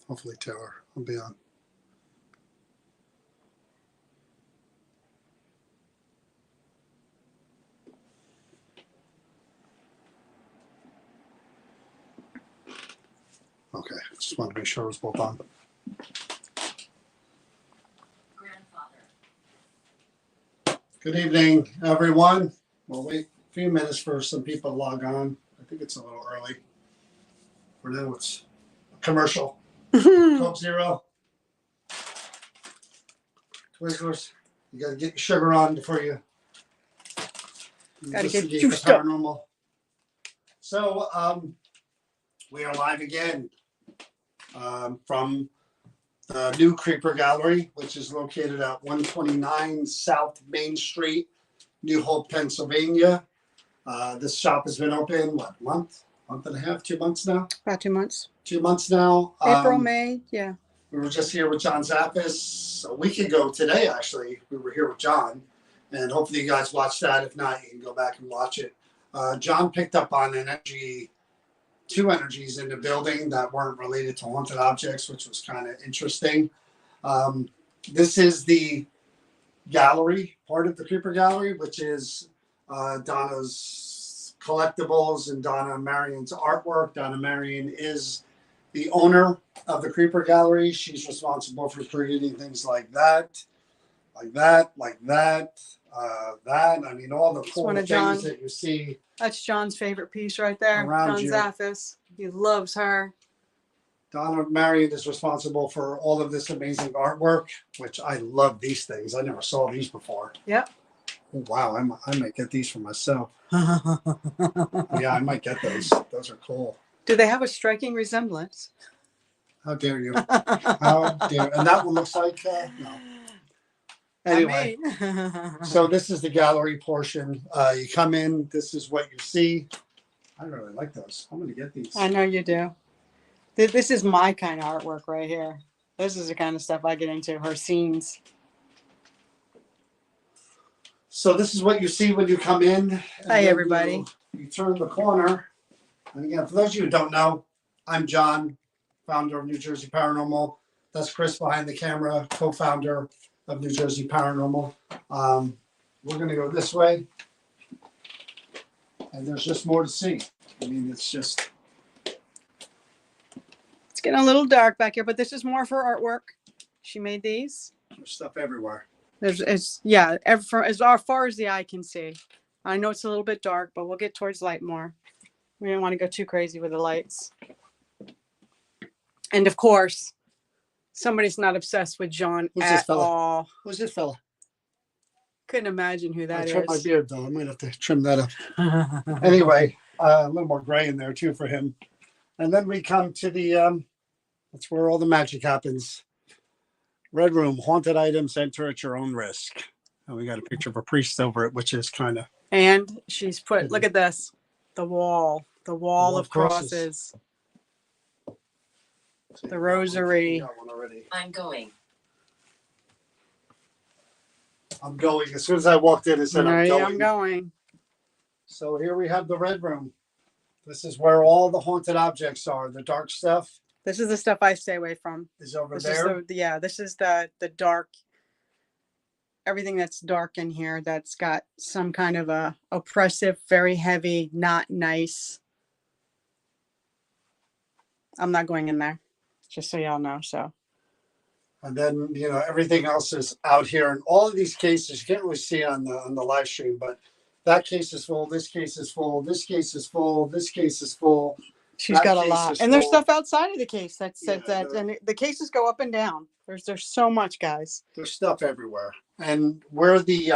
Hopefully Taylor will be on. Okay, just want to make sure it was both on. Good evening, everyone. We'll wait a few minutes for some people to log on. I think it's a little early. For now, it's a commercial. Coke Zero. Twizzlers. You got to get your sugar on before you gotta get investigate the paranormal. So, we are live again from the new Creeper Gallery, which is located at 129 South Main Street, New Hope, Pennsylvania. This shop has been open, what, month and a half, 2 months now? About 2 months. 2 months now. April, May, yeah. We were just here with John Zappis a week ago today, actually. We were here with John, and hopefully you guys watched that. If not, you can go back and watch it. John picked up on two energies in the building that weren't related to haunted objects, which was kind of interesting. This is the gallery, part of the Creeper Gallery, which is Donna's collectibles and Donna Marion's artwork. Donna Marion is the owner of the Creeper Gallery. She's responsible for creating things like that, that. I mean, all the cool things that you see. That's John's favorite piece right there. Around John Zappis. He loves her. Donna Marion is responsible for all of this amazing artwork, which I love these things. I never saw these before. Yep. Oh, wow, I might get these for myself. Yeah, I might get those. Those are cool. Do they have a striking resemblance? How dare you? How dare? And that one looks like no. Anyway, so this is the gallery portion. You come in. This is what you see. I really like those. I'm going to get these. I know you do. This is my kind of artwork right here. This is the kind of stuff I get into. Her scenes. So this is what you see when you come in. Hi, everybody. You turn the corner. And again, for those of you who don't know, I'm John, founder of New Jersey Paranormal. That's Chris behind the camera, co-founder of New Jersey Paranormal. We're going to go this way. And there's just more to see. I mean, it's getting a little dark back here, but this is more for artwork. She made these. There's stuff everywhere. As far as the eye can see. I know it's a little bit dark, but we'll get towards light more. We don't want to go too crazy with the lights. And of course, somebody's not obsessed with John at all. Who's this fella? Couldn't imagine who that is. I trimmed my beard, though. I might have to trim that up. Anyway, a little more gray in there, too, for him. And then we come to the, that's where all the magic happens. Red Room, haunted items, enter at your own risk. And we got a picture of a priest over it, which is kind of. And she's put, look at this, the wall of crosses. The rosary. I'm going. As soon as I walked in, it said I'm going. So here we have the Red Room. This is where all the haunted objects are. The dark stuff. This is the stuff I stay away from. Is over there. This is the dark. Everything that's dark in here that's got some kind of a oppressive, very heavy, not nice. I'm not going in there, just so y'all know. So. And then, everything else is out here. And all of these cases, you can't really see on the live stream, but that case is full. This case is full. This case is full. This case is full. She's got a lot. And there's stuff outside of the case and the cases go up and down. There's so much, guys. There's stuff everywhere. And we're the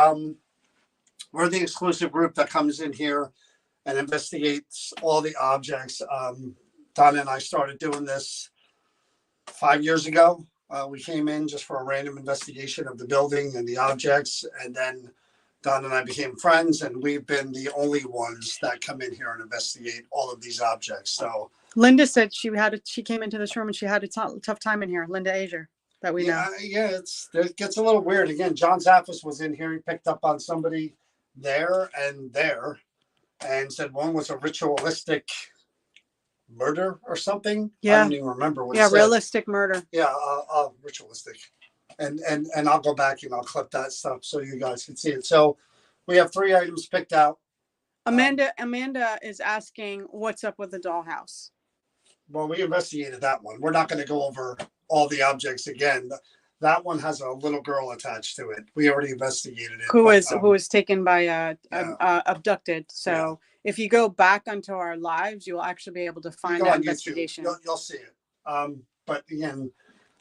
exclusive group that comes in here and investigates all the objects. Donna and I started doing this 5 years ago. We came in just for a random investigation of the building and the objects, and then Don and I became friends, and we've been the only ones that come in here and investigate all of these objects. So Linda said she came into this room and she had a tough time in here. Linda Asia, that we know. Yeah, it gets a little weird. Again, John Zappis was in here. He picked up on somebody there and said one was a ritualistic murder or something. I Yeah. don't even remember what it Yeah, said. realistic murder. Yeah, ritualistic. And I'll go back and I'll clip that stuff so you guys can see it. So we have 3 items picked out. Amanda is asking what's up with the dollhouse. Well, we investigated that one. We're not going to go over all the objects again. That one has a little girl attached to it. We already investigated it. Who was taken by abducted. So Yeah. if you go back onto our lives, you'll actually be able to find that investigation. You'll see it. But again,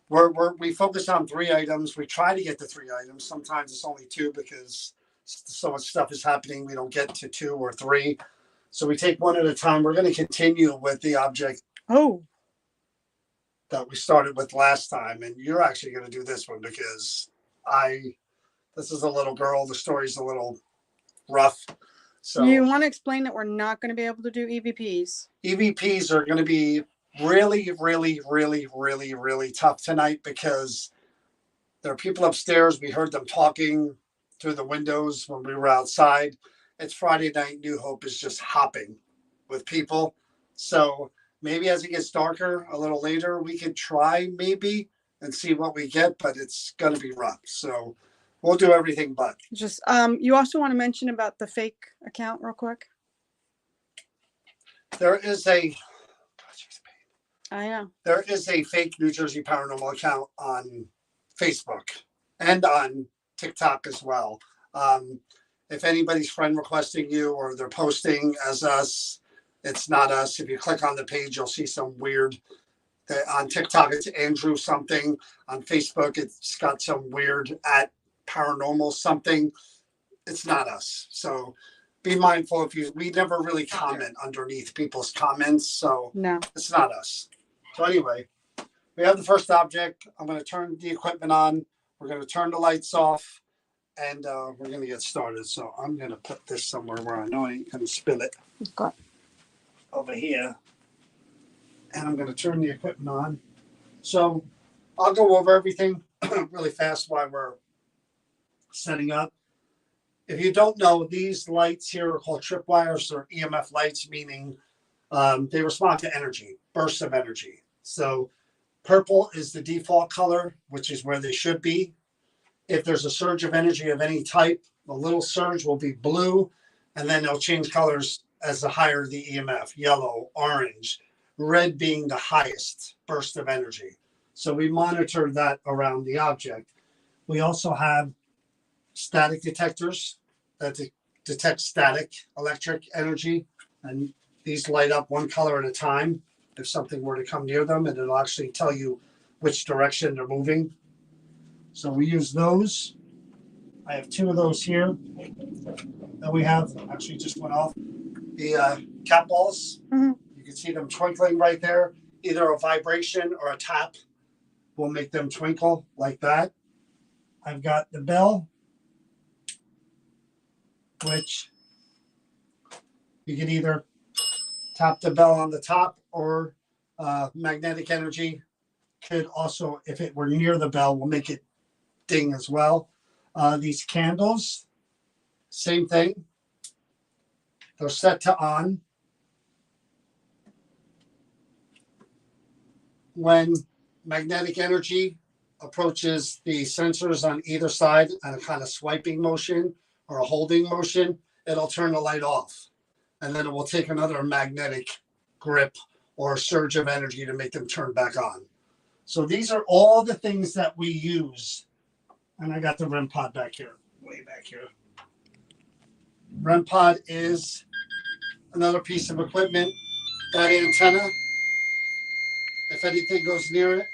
we focus on 3 items. We try to get to 3 items. Sometimes it's only 2 because so much stuff is happening. We don't get to 2 or 3. So we take one at a time. We're going to continue with the object that we started with last time. And you're actually going to do this one because this is a little girl. The story's a little rough. So you want to explain that we're not going to be able to do EVPs? EVPs are going to be really, really, really, really, really tough tonight because there are people upstairs. We heard them talking through the windows when we were outside. It's Friday night. New Hope is just hopping with people. So maybe as it gets darker a little later, we could try maybe and see what we get, but it's going to be rough. So we'll do everything but. Just you also want to mention about the fake account real quick? There is a I know. There is a fake New Jersey Paranormal account on Facebook and on TikTok as well. If anybody's friend requesting you or they're posting as us, it's not us. If you click on the page, you'll see some weird. On TikTok, it's Andrew something. On Facebook, it's got some weird at paranormal something. It's not us. So be mindful we never really comment underneath people's comments. So no, it's not us. So anyway, we have the first object. I'm going to turn the equipment on. We're going to turn the lights off, and we're going to get started. So I'm going to put this somewhere where I know I ain't going to spill it. Okay. Over here. And I'm going to turn the equipment on. So I'll go over everything really fast while we're setting up. If you don't know, these lights here are called tripwires. They're EMF lights, meaning they respond to energy, bursts of energy. So purple is the default color, which is where they should be. If there's a surge of energy of any type, the little surge will be blue, and then they'll change colors as the higher the EMF, yellow, orange, red being the highest burst of energy. So we monitor that around the object. We also have static detectors that detect static electric energy, and these light up one color at a time if something were to come near them, and it'll actually tell you which direction they're moving. So we use those. I have 2 of those here that we have. Actually just went off. The cat balls. Mm-hmm. You can see them twinkling right there. Either a vibration or a tap will make them twinkle like that. I've got the bell, which you can either tap the bell on the top, or magnetic energy could also, if it were near the bell, will make it ding as well. These candles, same thing. They're set to on. When magnetic energy approaches the sensors on either side on a kind of swiping motion or a holding motion, it'll turn the light off. And then it will take another magnetic grip or surge of energy to make them turn back on. So these are all the things that we use. And I got the REM pod back here, way back here. REM pod is another piece of equipment. That antenna, if anything goes near it,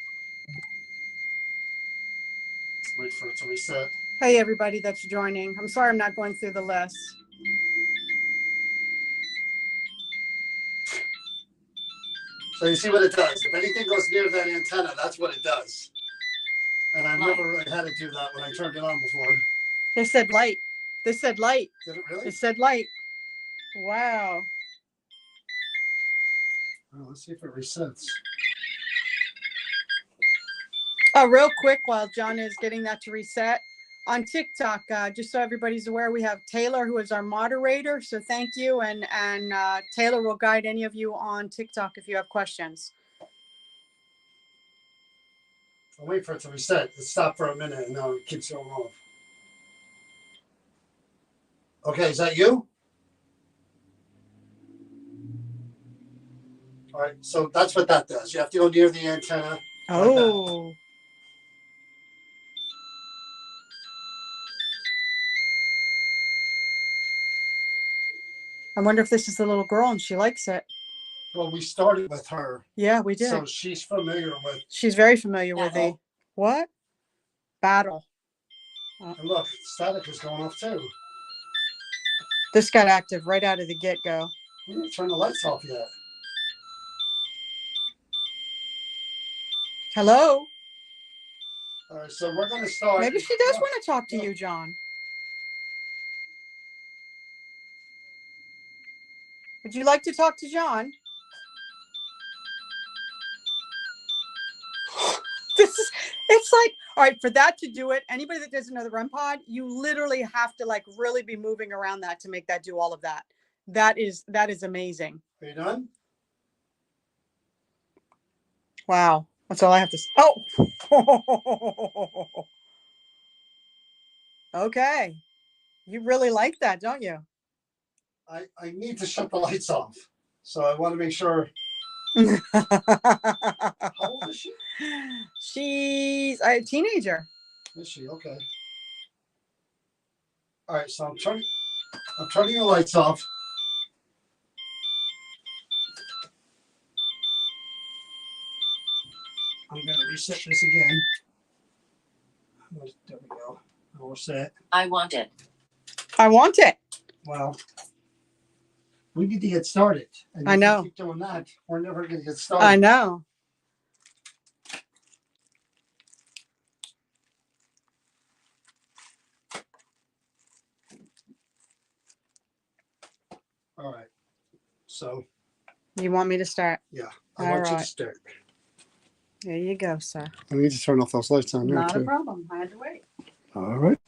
let's wait for it to reset. Hey, everybody that's joining. I'm sorry I'm not going through the list. So you see what it does. If anything goes near that antenna, that's what it does. And I've never really had it do that when I turned it on before. They said light. They said light. Did it really? It said light. Wow. Well, let's see if it resets. Oh, real quick, while John is getting that to reset, on TikTok, just so everybody's aware, we have Taylor, who is our moderator. So thank you. And Taylor will guide any of you on TikTok if you have questions. I'll wait for it to reset. Let's stop for a minute and now it keeps going off. Okay, is that you? All right, so that's what that does. You have to go near the antenna. Oh. I wonder if this is the little girl and she likes it. Well, we started with her. Yeah, we did. So she's familiar with. She's very familiar with the what? Battle. And look, static is going off too. This got active right out of the get-go. We didn't turn the lights off yet. Hello? All right, so we're going to start. Maybe she does want to talk to you, John. Would you like to talk to John? It's like, all right, for that to do it, anybody that doesn't know the REM pod, you literally have to like really be moving around that to make that do all of that. That is amazing. Are you done? Wow. That's all I have to say. Oh. Okay. You really like that, don't you? I need to shut the lights off. So I want to make sure. How old is she? She's a teenager. Is she? Okay. All right, so I'm turning the lights off. I'm going to reset this again. There we go. We're set. I want it. I want it. Well, we need to get started. And I know. If we keep doing that, we're never going to get started. I know. All right. So. You want me to start? Yeah. I want you to start. There you go, sir. I need to turn off those lights on there, Not too. a problem. I had to wait. All right.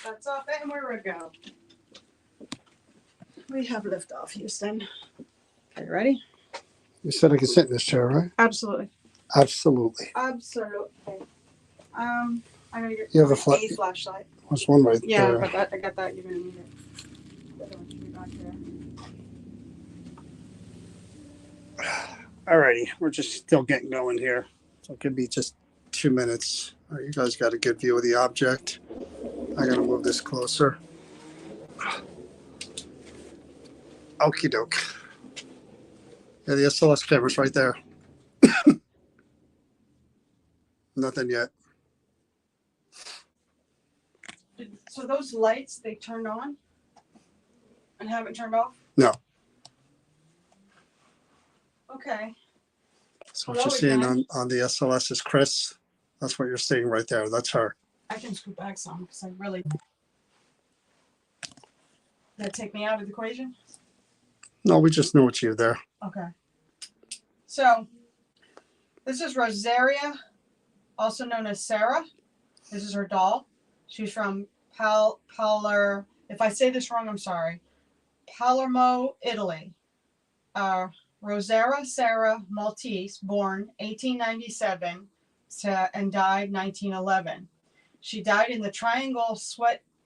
That's off, and we're a go. We have liftoff, Houston. Okay, ready? You said I could sit in this chair, right? Absolutely. Absolutely. Absolutely. I'm gonna get You have a flashlight. There's one right Yeah, there. I got that. You're gonna need it. Back there. Alrighty, we're just still getting going here. So it could be just 2 minutes. All right, you guys got a good view of the object. I gotta move this closer. Okie doke. Yeah, the SLS camera's right there. Nothing yet. So those lights, they turned on and haven't turned off? No. Okay. So what you're seeing on the SLS is Chris. That's what you're seeing right there. That's her. I can scoot back some because I really. Did that take me out of the equation? No, we just knew it's you there. Okay. So this is Rosaria, also known as Sarah. This is her doll. She's from if I say this wrong, I'm sorry. Palermo, Italy. Rosaria Sarah Maltese, born 1897 and died 1911. She died in the Triangle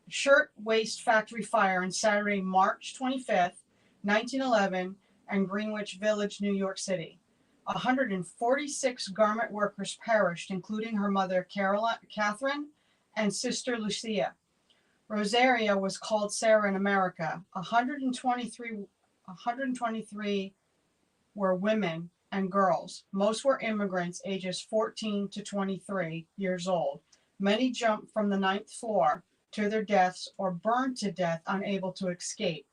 Shirt Waist Factory fire on Saturday, March 25th, 1911, in Greenwich Village, New York City. 146 garment workers perished, including her mother, Catherine, and sister, Lucia. Rosaria was called Sarah in America. 123 were women and girls. Most were immigrants ages 14 to 23 years old. Many jumped from the 9th floor to their deaths or burned to death, unable to escape.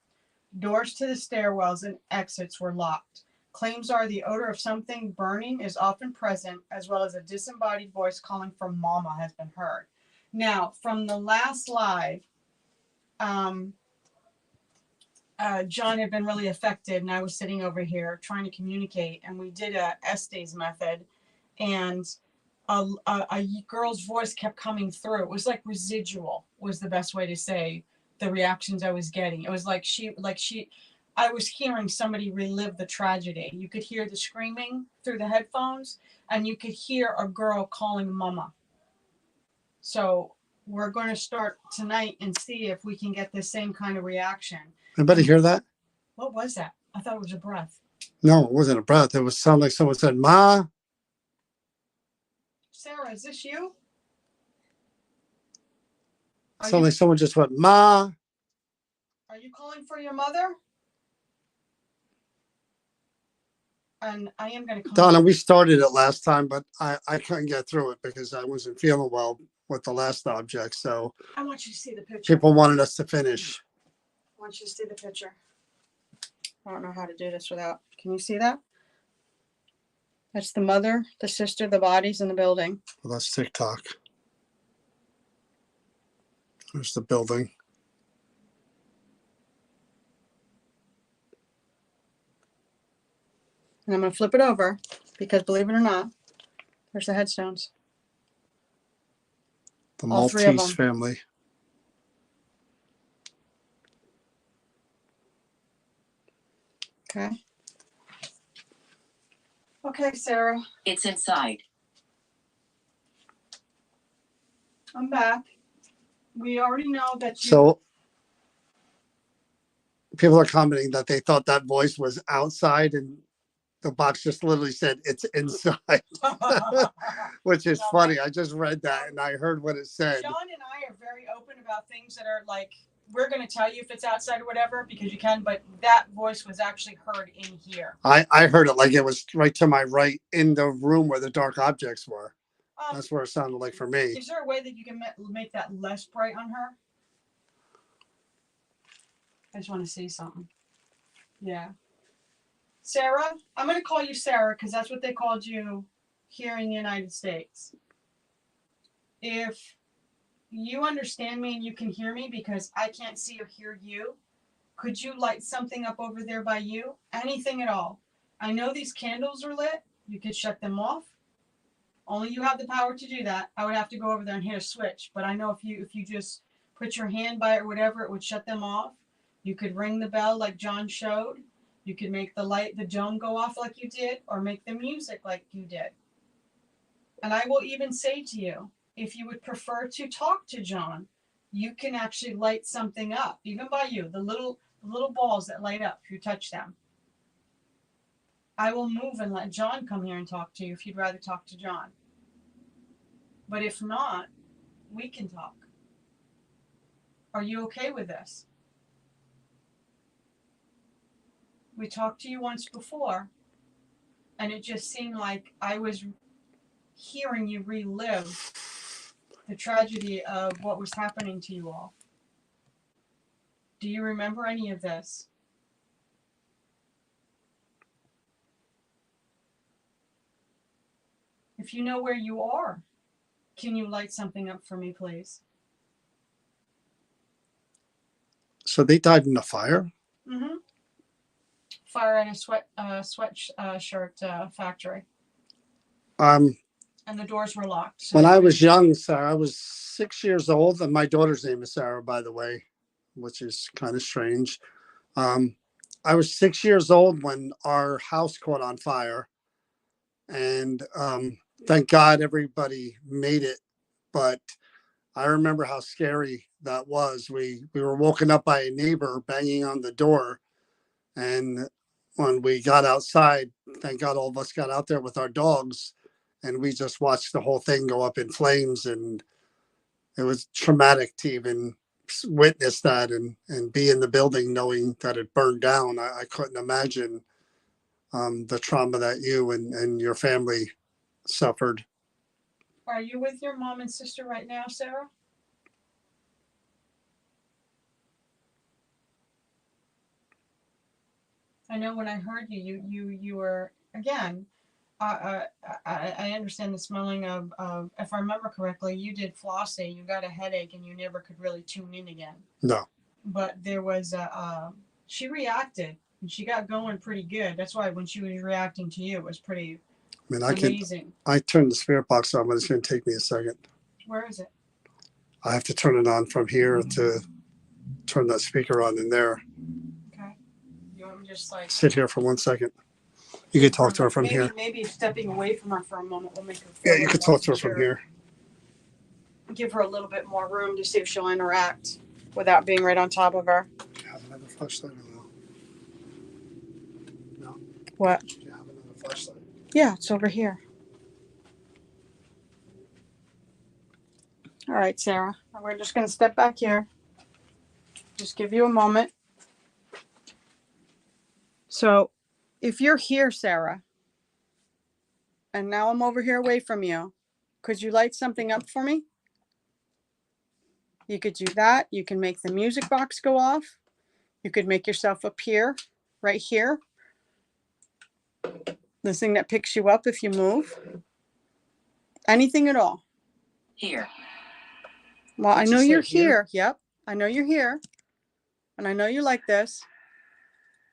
Doors to the stairwells and exits were locked. Claims are the odor of something burning is often present, as well as a disembodied voice calling for mama has been heard. Now, from the last live, John had been really affected, and I was sitting over here trying to communicate, and we did a Estes method, and a girl's voice kept coming through. It was like residual was the best way to say the reactions I was getting. It was like I was hearing somebody relive the tragedy. You could hear the screaming through the headphones, and you could hear a girl calling mama. So we're going to start tonight and see if we can get the same kind of reaction. Anybody hear that? What was that? I thought it was a breath. No, it wasn't a breath. It was sound like someone said, "Ma." Sarah, is this you? Sound like someone just went, "Ma." Are you calling for your mother? And I am going to come. Donna, we started it last time, but I couldn't get through it because I wasn't feeling well with the last object. So I want you to see the picture. people wanted us to finish. I want you to see the picture. I don't know how to do this without. Can you see that? That's the mother, the sister, the bodies in the building. Well, that's TikTok. There's the building. And I'm going to flip it over because, believe it or not, there's the headstones. The All three of Maltese them. family. Okay. Okay, Sarah. It's inside. I'm back. We already know that you. So people are commenting that they thought that voice was outside and the box just literally said it's inside, which is funny. I just read that and I heard what it said. John and I are very open about things that are like, we're going to tell you if it's outside or whatever, because you can, but that voice was actually heard in here. I heard it like it was right to my right in the room where the dark objects were. That's where it sounded like for me. Is there a way that you can make that less bright on her? I just want to see something. Yeah. Sarah, I'm going to call you Sarah because that's what they called you here in the United States. If you understand me and you can hear me because I can't see or hear you, could you light something up over there by you? Anything at all. I know these candles are lit. You could shut them off. Only you have the power to do that. I would have to go over there and hit a switch. But I know if you just put your hand by it or whatever, it would shut them off. You could ring the bell like John showed. You could make the dome go off like you did, or make the music like you did. And I will even say to you, if you would prefer to talk to John, you can actually light something up, even by you, the little balls that light up if you touch them. I will move and let John come here and talk to you if you'd rather talk to John. But if not, we can talk. Are you okay with this? We talked to you once before, and it just seemed like I was hearing you relive the tragedy of what was happening to you all. Do you remember any of this? If you know where you are, can you light something up for me, please? So they died in a fire? Mm-hmm. Fire in a sweatshirt factory. And the doors were locked. So when I was young, Sarah, I was 6 years old, and my daughter's name is Sarah, by the way, which is kind of strange. I was 6 years old when our house caught on fire, and thank God everybody made it. But I remember how scary that was. We were woken up by a neighbor banging on the door, and when we got outside, thank God all of us got out there with our dogs, and we just watched the whole thing go up in flames. And it was traumatic to even witness that and be in the building knowing that it burned down. I couldn't imagine the trauma that you and your family suffered. Are you with your mom and sister right now, Sarah? I know when I heard you were, again, I understand the smelling of, if I remember correctly, you did flossing, you got a headache, and you never could really tune in again. No. But there was She reacted and she got going pretty good. That's why when she was reacting to you, it was pretty amazing. I turned the spirit box on, but it's going to take me a second. Where is it? I have to turn it on from here to turn that speaker on in there. Okay. You want me to just like sit here for 1 second? You could talk to her from here. Maybe stepping away from her for a moment will make her feel you could talk to her from here. Give her a little bit more room to see if she'll interact without being right on top of her. Do you have another flashlight or no? No? What? Do you have another flashlight? Yeah, it's over here. All right, Sarah. We're just going to step back here. Just give you a moment. So, if you're here, Sarah, and now I'm over here away from you, could you light something up for me? You could do that. You can make the music box go off. You could make yourself appear right here. The thing that picks you up if you move. Anything at all. Here. Well, I know you're here. Yep. I know you're here. And I know you like this.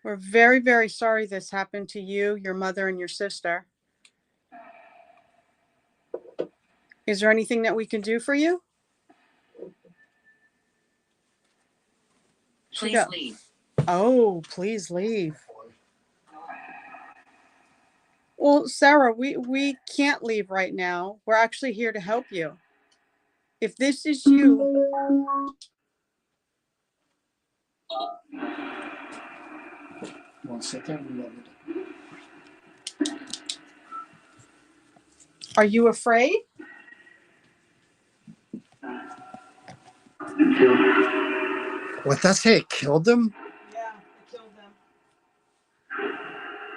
We're very, very sorry this happened to you, your mother, and your sister. Is there anything that we can do for you? Please leave. Oh, please leave. Well, Sarah, we can't leave right now. We're actually here to help you. If this is you. Want to sit there? Are you afraid? What that say? It killed them? Yeah, it killed them.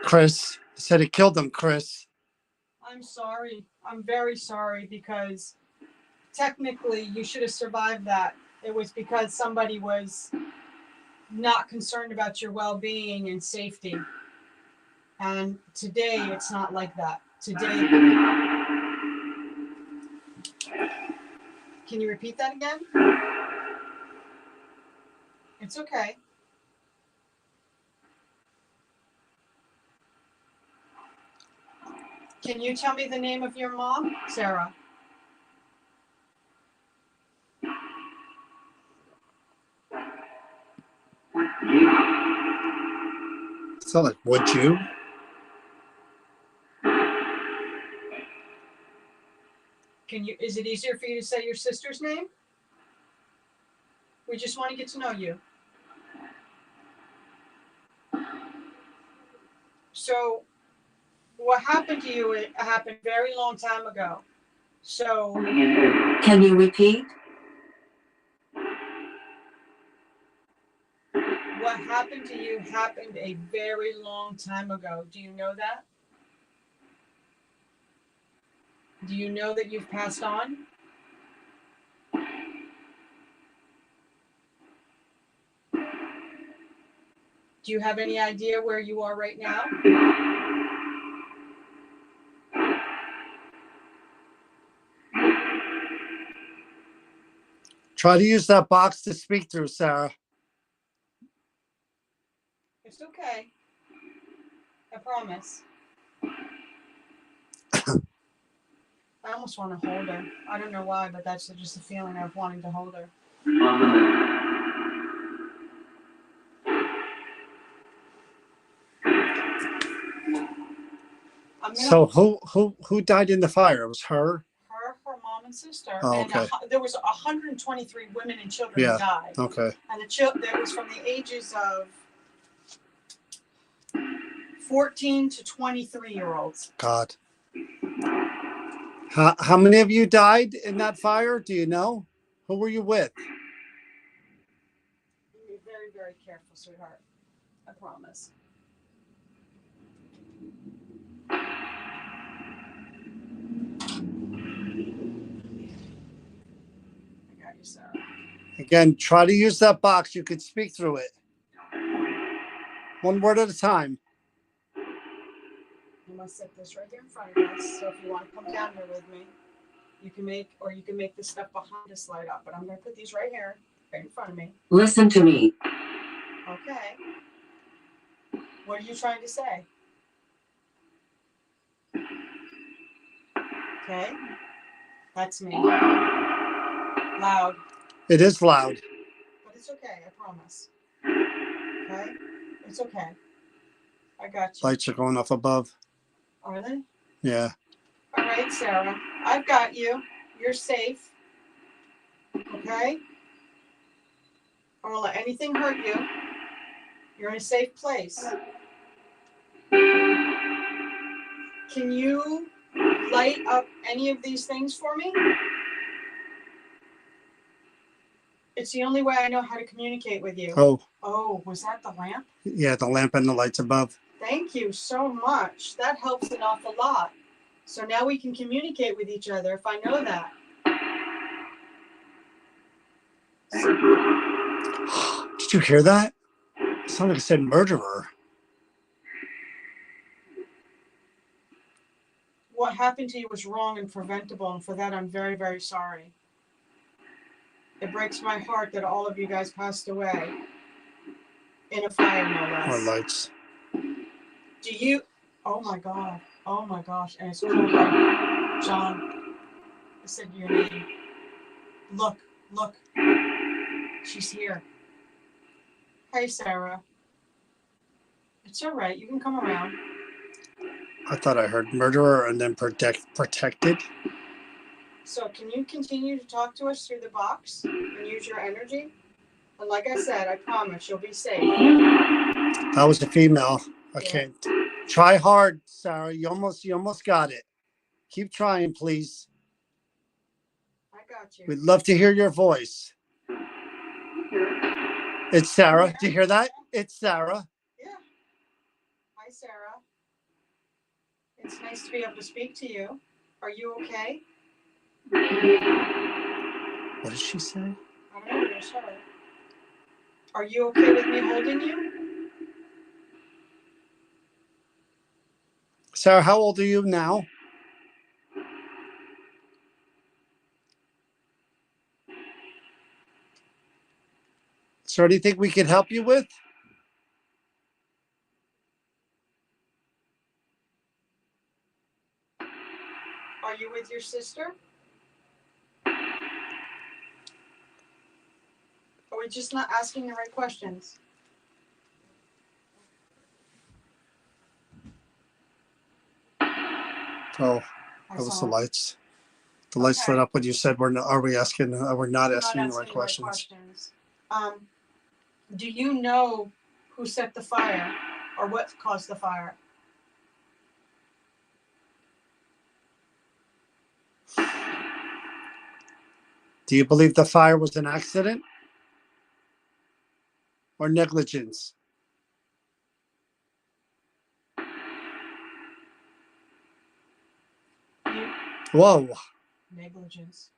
Chris said it killed them, Chris. I'm sorry. I'm very sorry because technically you should have survived that. It was because somebody was not concerned about your well-being and safety. And today it's not like that. Today, can you repeat that again? It's okay. Can you tell me the name of your mom, Sarah? It's not like, would you? Is it easier for you to say your sister's name? We just want to get to know you. So, what happened to you, it happened a very long time ago. So, Can you repeat? what happened to you happened a very long time ago. Do you know that? Do you know that you've passed on? Do you have any idea where you are right now? Try to use that box to speak through, Sarah. It's okay. I promise. I almost want to hold her. I don't know why, but that's just a feeling of wanting to hold her. So who died in the fire? It was her? Her mom and sister. Oh, okay. And there was 123 women and children who died. Okay. And that was from the ages of 14 to 23-year-olds. God. How many of you died in that fire? Do you know? Who were you with? Be very, very careful, sweetheart. I promise. I got you, Sarah. Again, try to use that box. You could speak through it. One word at a time. I'm gonna set this right here in front of us. So if you want to come down here with me, you can make this stuff behind us light up. But I'm gonna put these right here, right in front of me. Listen to me. Okay. What are you trying to say? Okay. That's me. Loud. It is loud. But it's okay, I promise. Okay? It's okay. I got you. Lights are going off above. Are they? Yeah. All right, Sarah. I've got you. You're safe. Okay? I won't let anything hurt you. You're in a safe place. Can you light up any of these things for me? It's the only way I know how to communicate with you. Oh, Oh, was that the lamp? yeah, the lamp and the lights above. Thank you so much. That helps an awful lot. So now we can communicate with each other if I know that. Did you hear that? It sounded like it said murderer. What happened to you was wrong and preventable, and for that I'm very, very sorry. It breaks my heart that all of you guys passed away in a fire, no Or less. lights. Do you? Oh my God. Oh my gosh. And it's cold like John. I said your name. Look, look. She's here. Hey, Sarah. It's all right. You can come around. I thought I heard murderer and then protected. So can you continue to talk to us through the box and use your energy? And like I said, I promise you'll be safe. That was a female. I Yeah. can't. Try hard, Sarah. You almost got it. Keep trying, please. I got you. We'd love to hear your voice. It's Sarah. Yeah. Do you hear that? It's Sarah. Yeah. Hi, Sarah. It's nice to be able to speak to you. Are you okay? What did she say? I don't know what you said. Are you okay with me holding you? Sarah, how old are you now? Is there anything we can help you with? Are you with your sister? Are we just not asking the right questions? Oh, I that was saw the it. lights. The lights Okay. lit up when you said we're not, are we asking? We're not We're asking the right questions. Do you know who set the fire or what caused the fire? Do you believe the fire was an accident or negligence? Whoa. Negligence.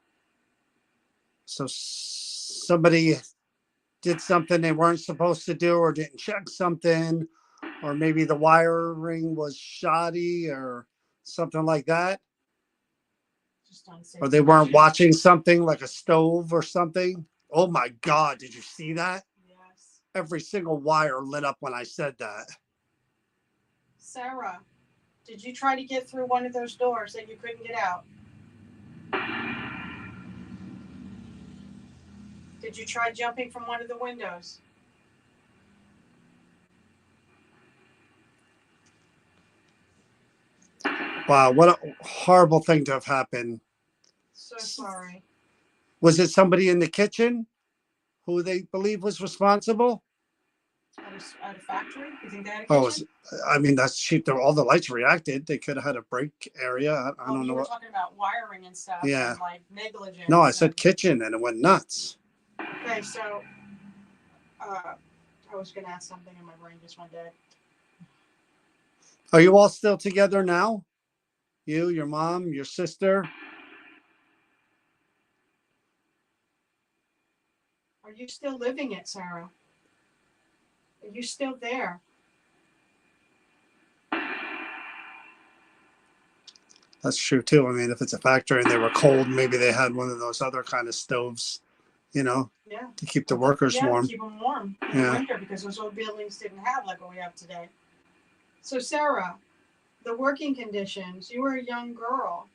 So somebody did something they weren't supposed to do or didn't check something, or maybe the wiring was shoddy or something like that. Just unsafe. Or they weren't watching something like a stove or something. Oh my God, did you see that? Yes. Every single wire lit up when I said that. Sarah, did you try to get through one of those doors that you couldn't get out? Did you try jumping from one of the windows? Wow, what a horrible thing to have happened. So sorry. Was it somebody in the kitchen who they believe was responsible? At a factory? You think they had a Oh, kitchen? I mean, that's cheap. All the lights reacted. They could have had a break area. I don't You know were what. talking about wiring and stuff. Yeah. And like negligence. No, I said kitchen and it went nuts. Okay, so I was going to ask something and my brain just went dead. Are you all still together now? You, your mom, your sister? Are you still living it, Sarah? Are you still there? That's true too. I mean, if it's a factory and they were cold, maybe they had one of those other kind of stoves, Yeah. to keep the workers warm. To keep them warm in the winter because those old buildings didn't have like what we have today. So Sarah, the working conditions, you were a young girl.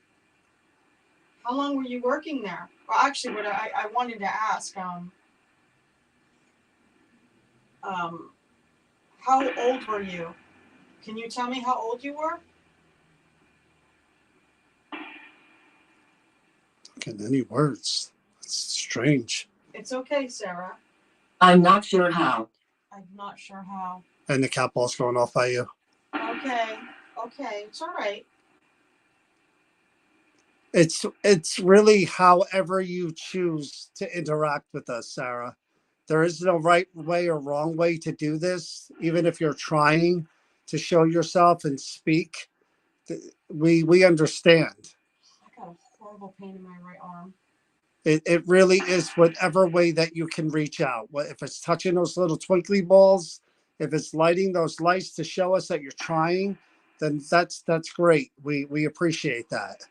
How long were you working there? Well, actually, what I wanted to ask, how old were you? Can you tell me how old you were? Can any words? It's strange. It's okay, Sarah. I'm not sure how. I'm not sure how. And the cat ball's going off by you. Okay, it's all right. It's really however you choose to interact with us, Sarah. There is no right way or wrong way to do this. Even if you're trying to show yourself and speak, we understand. I got a horrible pain in my right arm. It really is whatever way that you can reach out. If it's touching those little twinkly balls, if it's lighting those lights to show us that you're trying, then that's great. We appreciate that.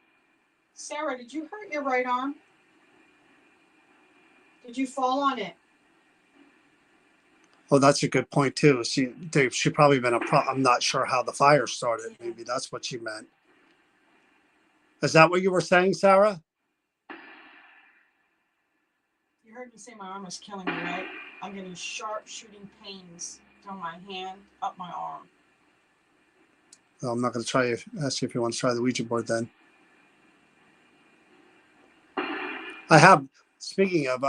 Sarah, did you hurt your right arm? Did you fall on it? Oh, that's a good point too. She probably been I'm not sure how the fire started. Maybe that's what she meant. Is that what you were saying, Sarah? You heard me say my arm was killing me, right? I'm getting sharp shooting pains down my hand, up my arm. Well, I'm not going to ask you if you want to try the Ouija board then. I have. Speaking of,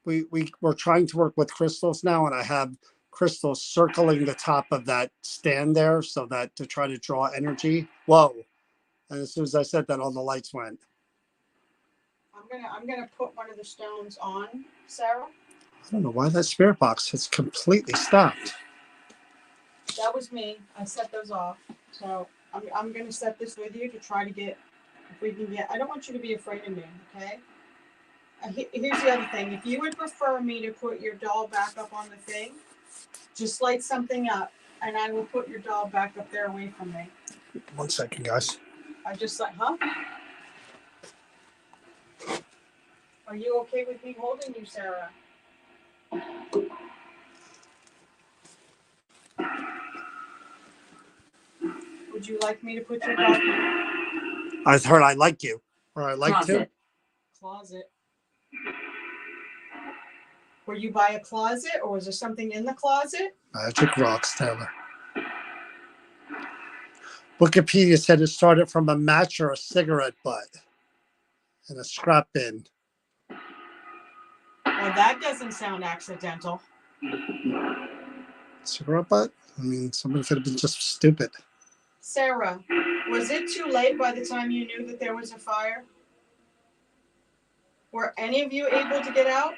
we're trying to work with crystals now, and I have crystals circling the top of that stand there, so that to try to draw energy. Whoa! And as soon as I said that, all the lights went. I'm gonna put one of the stones on, Sarah. I don't know why that spirit box has completely stopped. That was me. I set those off. So I'm gonna set this with you to try to get if we can get. I don't want you to be afraid of me, okay? Here's the other thing. If you would prefer me to put your doll back up on the thing, just light something up, and I will put your doll back up there away from me. 1 second, guys. I just like, huh? Are you okay with me holding you, Sarah? Would you like me to put your doll in I heard I like you, or I like to. closet? Were you by a closet, or was there something in the closet? Magic rocks, Taylor. Wikipedia said it started from a match or a cigarette butt and a scrap bin. Well, that doesn't sound accidental. Cigarette butt? I mean, somebody could have been just stupid. Sarah, was it too late by the time you knew that there was a fire? Were any of you able to get out?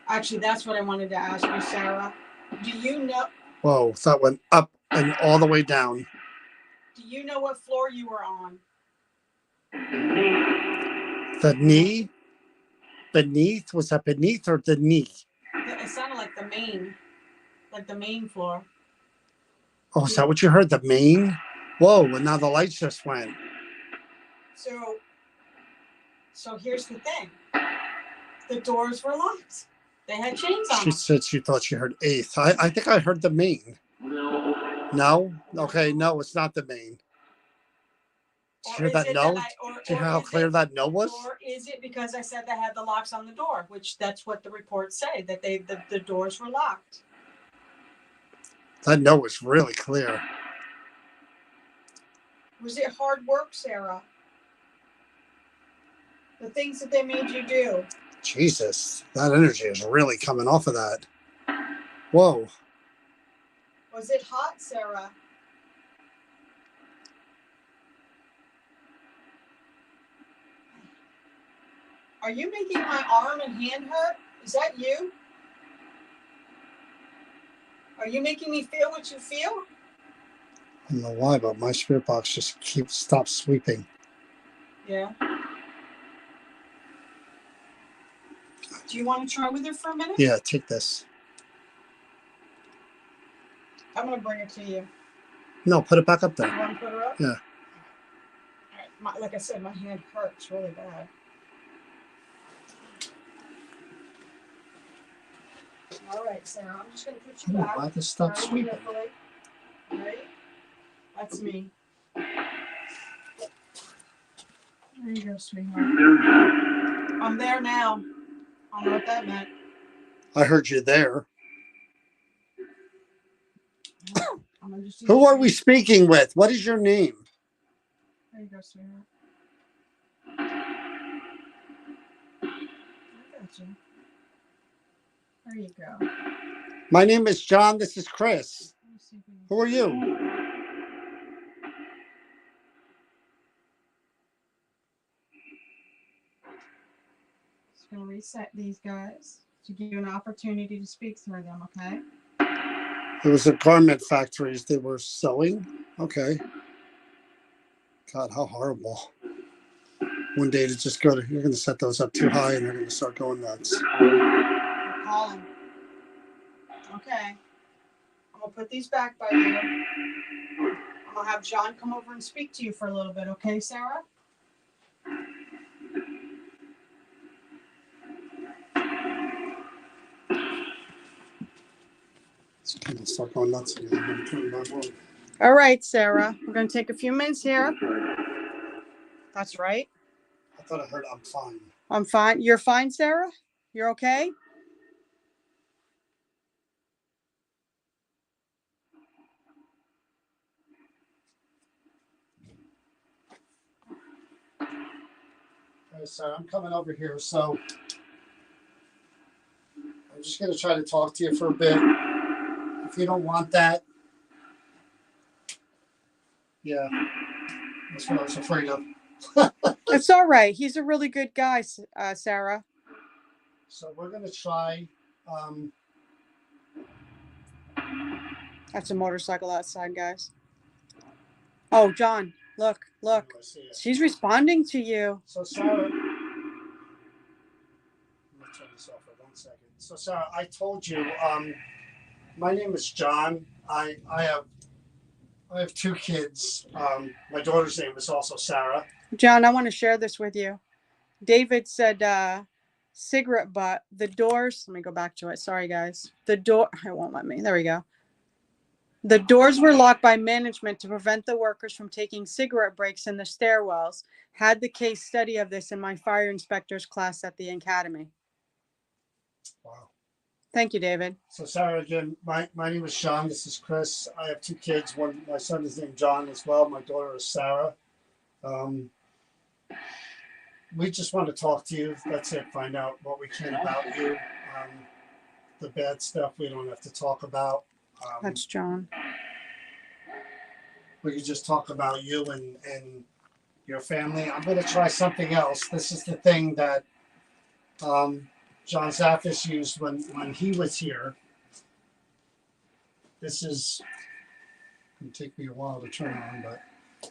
Actually, that's what I wanted to ask you, Sarah. Do you know? Whoa, that went up and all the way down. Do you know what floor you were on? The knee? Beneath? Was that beneath or the knee? It sounded like the main floor. Oh, is that what you heard? The main? Whoa, and now the lights just went. So here's the thing. The doors were locked. They had chains on She them. said she thought she heard eighth. I think I heard the main. No? Okay, no, it's not the main. Did you hear that no? Do you hear how clear that no was? Or is it because I said they had the locks on the door, which that's what the reports say, that the doors were locked. That no was really clear. Was it hard work, Sarah? The things that they made you do. Jesus, that energy is really coming off of that. Whoa. Was it hot, Sarah? Are you making my arm and hand hurt? Is that you? Are you making me feel what you feel? I don't know why, but my spirit box just stops sweeping. Yeah. Do you want to try with her for a minute? Yeah, take this. I'm going to bring it to you. No, put it back up there. You want to put her up? Yeah. Like I said, my hand hurts really bad. All right, Sarah, I'm just going to put you back. Why this stop very sweeping? carefully. That's me. There you go, sweetheart. I'm there now. I don't know what that meant. I heard you there. I'm gonna just Who are we speaking with? What is your name? There you go, sweetheart. I got you. There you go. My name is John. This is Chris. Let me see if we can- Who are you? Just gonna reset these guys to give you an opportunity to speak through them, okay? It was a garment factories they were sewing. Okay. God, how horrible. One day to just go to, you're going to set those up too high and they're going to start going nuts. They're calling. Okay. I'm gonna put these back by you. I'm gonna have John come over and speak to you for a little bit, okay, Sarah? It's going to start going nuts again. I'm going to turn it back on. All right, Sarah. We're gonna take a few minutes here. That's right. I thought I heard I'm fine. I'm fine. You're fine, Sarah? You're okay? Okay, so I'm coming over here. So I'm just going to try to talk to you for a bit. If you don't want that, yeah, that's what I was afraid of. It's all right. He's a really good guy, Sarah. So we're going to try. That's a motorcycle outside, guys. Oh, John, look. I see it. She's responding to you. So Sarah, let me turn this off for 1 second. So Sarah, I told you, my name is John. I have 2 kids. My daughter's name is also Sarah. John, I want to share this with you. David said, cigarette butt, the doors, let me go back to it. Sorry, guys. It won't let me. There we go. The doors were locked by management to prevent the workers from taking cigarette breaks in the stairwells. Had the case study of this in my fire inspector's class at the academy. Wow. Thank you, David. So Sarah, again, my name is Sean. This is Chris. I have 2 kids. My son is named John as well. My daughter is Sarah. We just want to talk to you. That's it. Find out what we can about you. The bad stuff we don't have to talk about. That's John. We can just talk about you and your family. I'm going to try something else. This is the thing that John Zaffis used when he was here. This is going to take me a while to turn on, but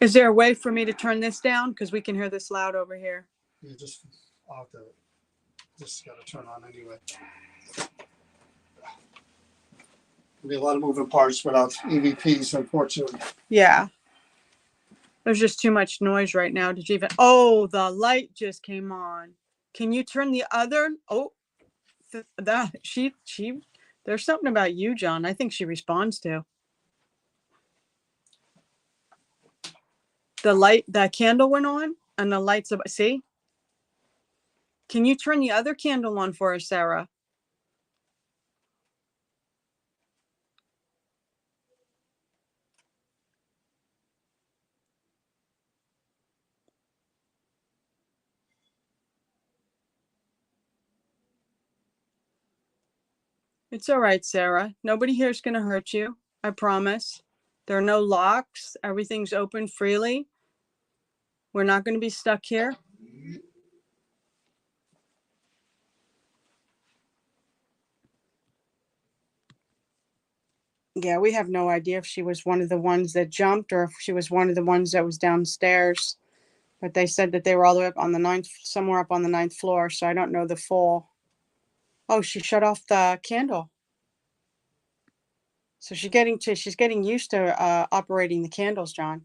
Is there a way for me to turn this down? Because we can hear this loud over here. you I'll have to just got to turn on anyway. There'll be a lot of moving parts without EVPs, unfortunately. Yeah. There's just too much noise right now. Did you even? Oh, the light just came on. Can you turn the other? Oh, there's something about you, John. I think she responds to. The candle went on and the lights, see? Can you turn the other candle on for us, Sarah? It's all right, Sarah. Nobody here is going to hurt you. I promise. There are no locks. Everything's open freely. We're not going to be stuck here. Yeah, we have no idea if she was one of the ones that jumped or if she was one of the ones that was downstairs. But they said that they were all the way up on the 9th, somewhere up on the 9th floor. So I don't know the full. Oh, she shut off the candle. So she's getting used to operating the candles, John.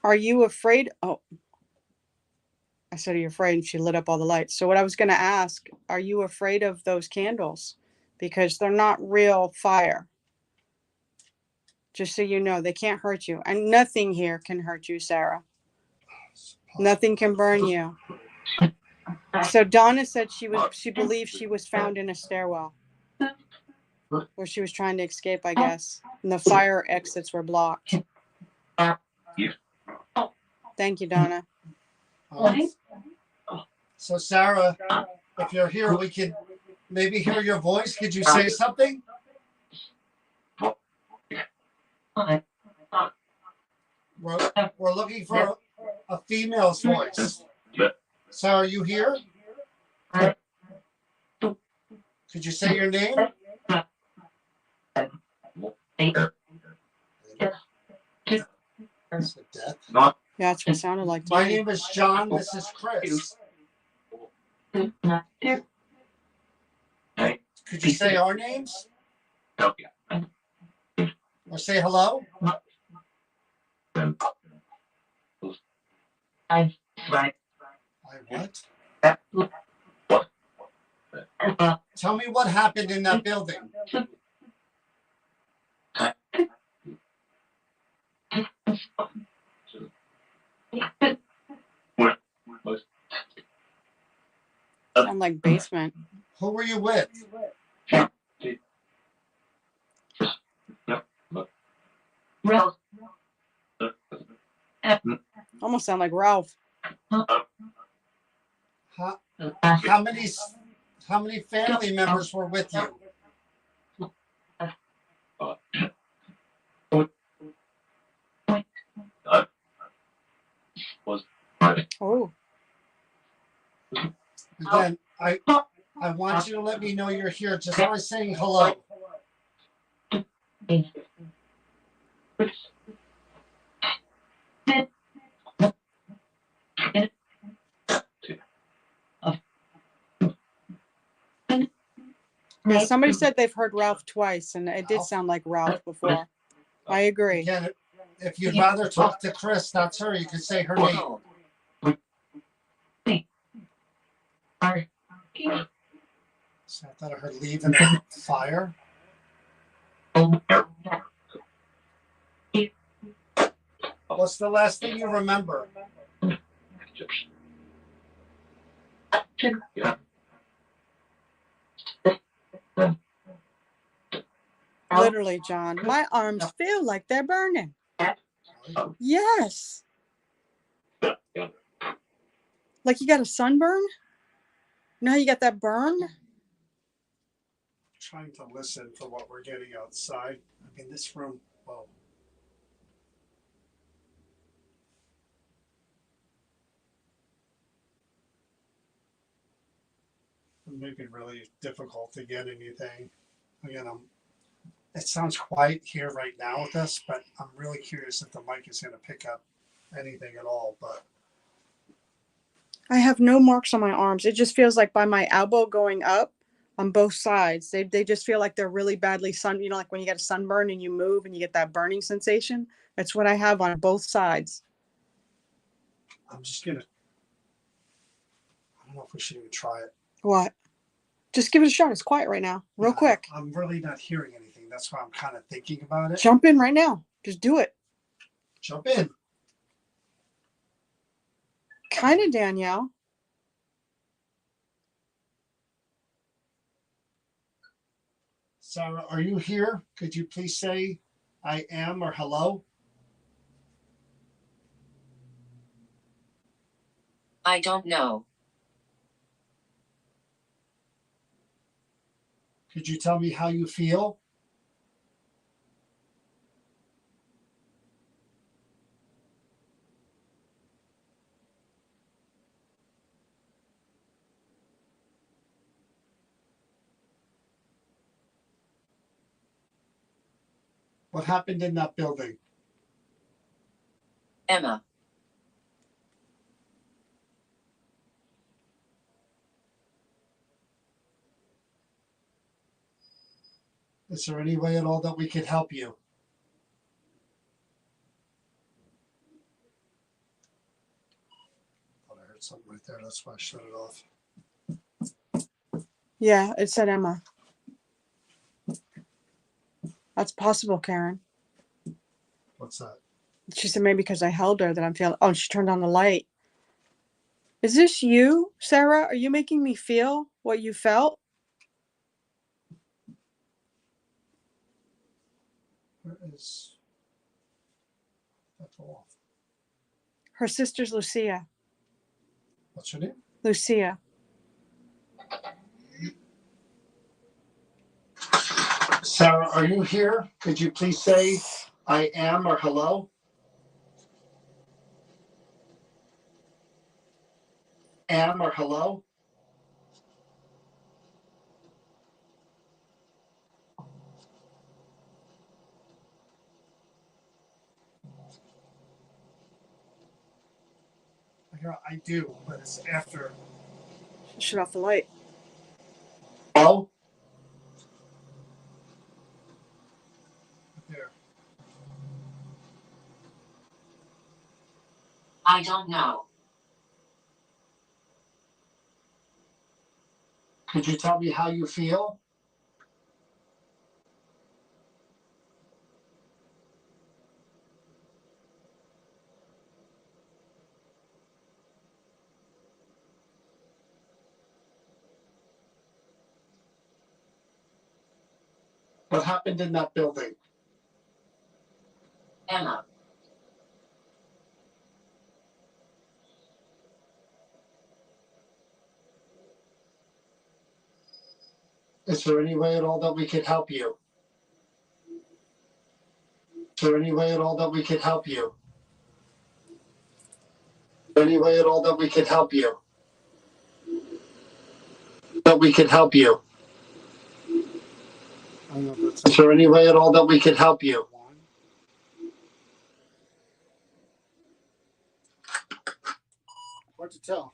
Are you afraid? Oh, I said, are you afraid? And she lit up all the lights. So what I was going to ask, are you afraid of those candles? Because they're not real fire. Just so you know, they can't hurt you. And nothing here can hurt you, Sarah. Nothing can burn you. So Donna said she believed she was found in a stairwell where she was trying to escape, I guess. And the fire exits were blocked. Thank you, Donna. So Sarah, if you're here, we could maybe hear your voice. Could you say something? We're looking for a female's voice. Sarah, are you here? Could you say your name? Is it death? Yeah, that's what it sounded like to My me. name is John. This is Chris. Could you say our names? Or say hello? I what? Tell me what happened in that building. Sound like basement. Who were you with? Almost sound like Ralph. How many family members were with you? Oh, Again, I want you to let me know you're here just by saying hello. yeah, somebody said they've heard Ralph twice, and it did sound like Ralph before. I agree. Again, if you'd rather talk to Chris, that's her. You could say her name. So I thought I heard leaving the fire. What's the last thing you remember? Literally, John. My arms feel like they're burning. Yes. Like you got a sunburn? You know how you got that burn? Trying to listen for what we're getting outside. I mean, this room. Whoa. It may be really difficult to get anything. Again, it sounds quiet here right now with us, but I'm really curious if the mic is going to pick up anything at all. But I have no marks on my arms. It just feels like by my elbow going up on both sides. They just feel like they're really badly you know, like when you get a sunburn and you move and you get that burning sensation. That's what I have on both sides. I'm just going to, I don't know if we should even try it. What? Just give it a shot. It's quiet right now. Real quick. I'm really not hearing anything. That's why I'm kind of thinking about it. Jump in right now. Just do it. Jump in. Kind of, Danielle. Sarah, are you here? Could you please say I am or hello? I don't know. Could you tell me how you feel? What happened in that building? Emma. Is there any way at all that we could help you? Thought I heard something right there. That's why I shut it off. Yeah, it said Emma. That's possible, Karen. What's that? She said maybe because I held her that I'm feeling. Oh, she turned on the light. Is this you, Sarah? Are you making me feel what you felt? Where is that's off? Her sister's Lucia. What's her name? Lucia. Sarah, are you here? Could you please say I am or hello? Am or hello? I do, but it's after. Shut off the light. Hello? There. I don't know. Could you tell me how you feel? What happened in that building? Emma. Is there any way at all that we could help you? Is there any way at all that we could help you? Is there any way at all that we could help you? That we could help you? Is there any way at all that we could help you? Hard to tell.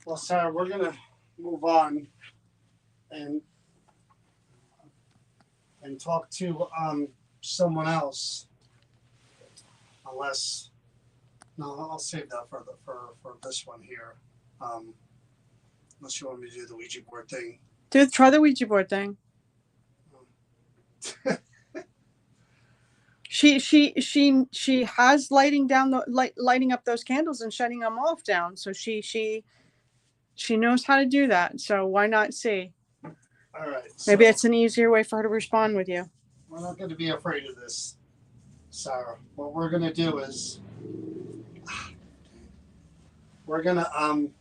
Well, Sarah, we're gonna move on and talk to someone else. Unless, no, I'll save that for this one here. Unless you want me to do the Ouija board thing. Dude, try the Ouija board thing. She has lighting up those candles and shutting them off down. So she knows how to do that. So why not see? All right. Maybe so it's an easier way for her to respond with you. we're not going to be afraid of this, Sarah. What we're going to do is we're going to I'm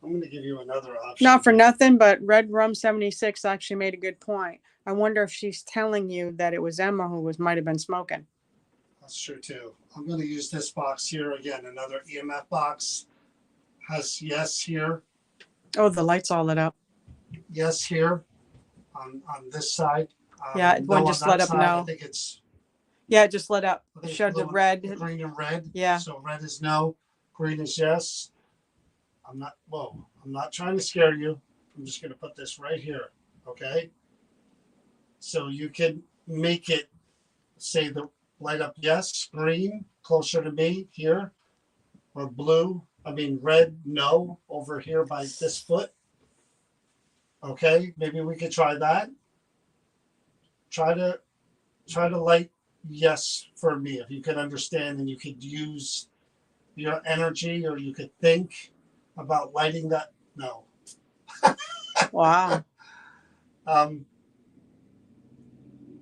going to give you another option. Not for nothing, but Red Rum 76 actually made a good point. I wonder if she's telling you that it was Emma who might have been smoking. That's true too. I'm going to use this box here again. Another EMF box has yes here. Oh, the light's all lit up. Yes here on this side. Yeah, one no, just on lit that up side, now. I think it's Yeah, it just lit up. I It think showed it's the blue, red. the green and red. Yeah. So red is no, green is yes. I'm not trying to scare you. I'm just going to put this right here. Okay. So you can make it say the light up yes, green closer to me here, or red no over here by this foot. Okay, maybe we could try that. Try to light yes for me if you can understand, and you could use your energy, or you could think about lighting that. No. Wow.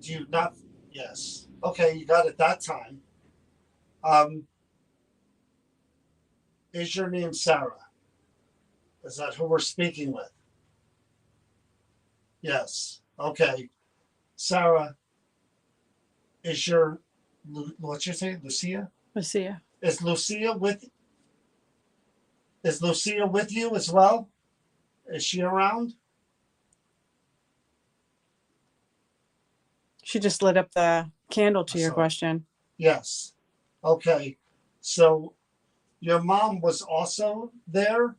Do you not? Yes. Okay, you got it that time. Is your name Sarah? Is that who we're speaking with? Yes. Okay. Sarah, is your what's your name? Lucia? Lucia. Is Lucia with you as well? Is she around? She just lit up the candle to your question. Yes. Okay. So your mom was also there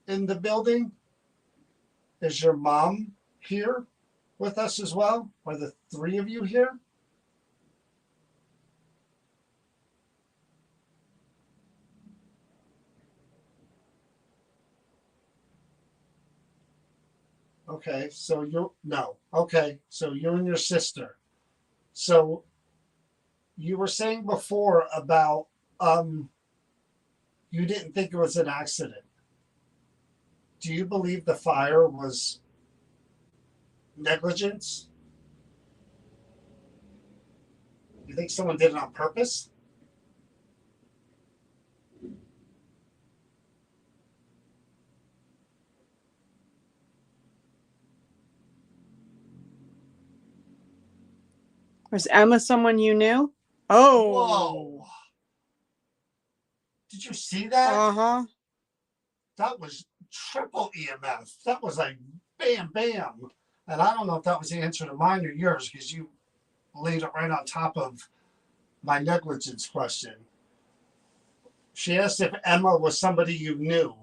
in the building? Is your mom here with us as well? Are the three of you here? Okay, so you no. Okay, so you and your sister. So you were saying before about you didn't think it was an accident. Do you believe the fire was negligence? You think someone did it on purpose? Was Emma someone you knew? Oh. Whoa. Did you see that? Uh-huh. That was triple EMF. That was like bam, bam. And I don't know if that was the answer to mine or yours because you laid it right on top of my negligence question. She asked if Emma was somebody you knew.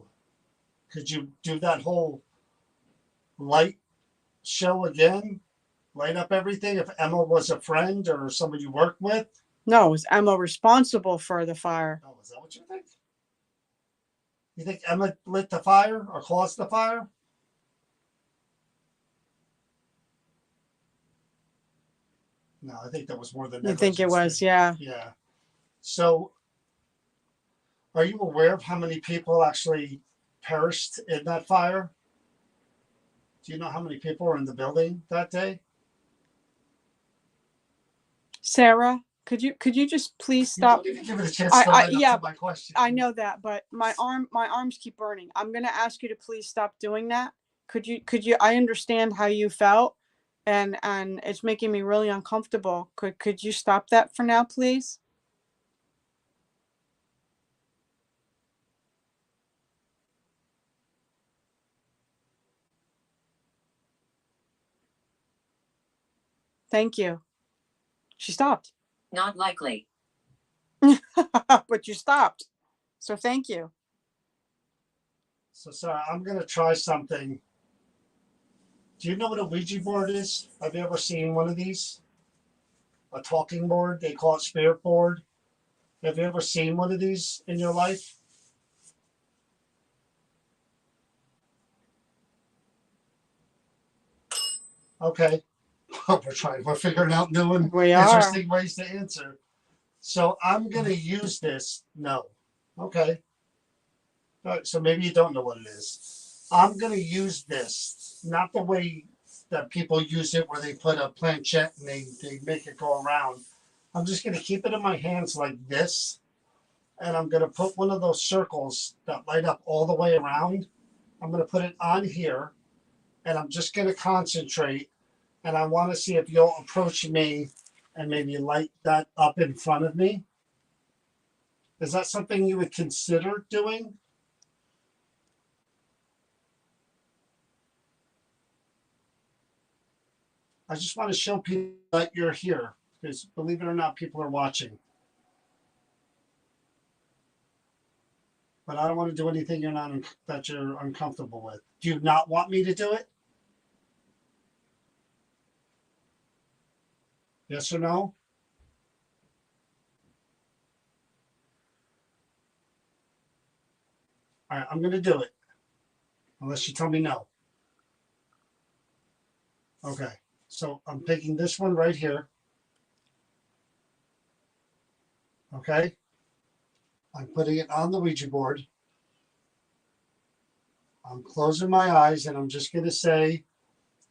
Could you do that whole light show again? Light up everything if Emma was a friend or somebody you worked with? No, was Emma responsible for the fire? Oh, is that what you think? You think Emma lit the fire or caused the fire? No, I think that was more than You think it was, yeah. Yeah. So, are you aware of how many people actually perished in that fire? Do you know how many people were in the building that day? Sarah, could you just please You stop? don't even give it a chance to yeah, to my question. I know that, but my arms keep burning. I'm gonna ask you to please stop doing that. Could you I understand how you felt and it's making me really uncomfortable. Could you stop that for now, please? Thank you. She stopped. Not likely. But you stopped. So thank you. So, Sarah, I'm going to try something. Do you know what a Ouija board is? Have you ever seen one of these? A talking board? They call it spirit board. Have you ever seen one of these in your life? Okay. We're figuring out new and We are. interesting ways to answer. So I'm going to use this. No. Okay. All right, so maybe you don't know what it is. I'm going to use this, not the way that people use it where they put a planchette and they make it go around. I'm just going to keep it in my hands like this. And I'm going to put one of those circles that light up all the way around. I'm going to put it on here. And I'm just going to concentrate. And I want to see if you'll approach me and maybe light that up in front of me. Is that something you would consider doing? I just want to show people that you're here because believe it or not, people are watching. But I don't want to do anything that you're uncomfortable with. Do you not want me to do it? Yes or no? All right, I'm going to do it. Unless you tell me no. Okay, so I'm picking this one right here. Okay, I'm putting it on the Ouija board. I'm closing my eyes and I'm just going to say,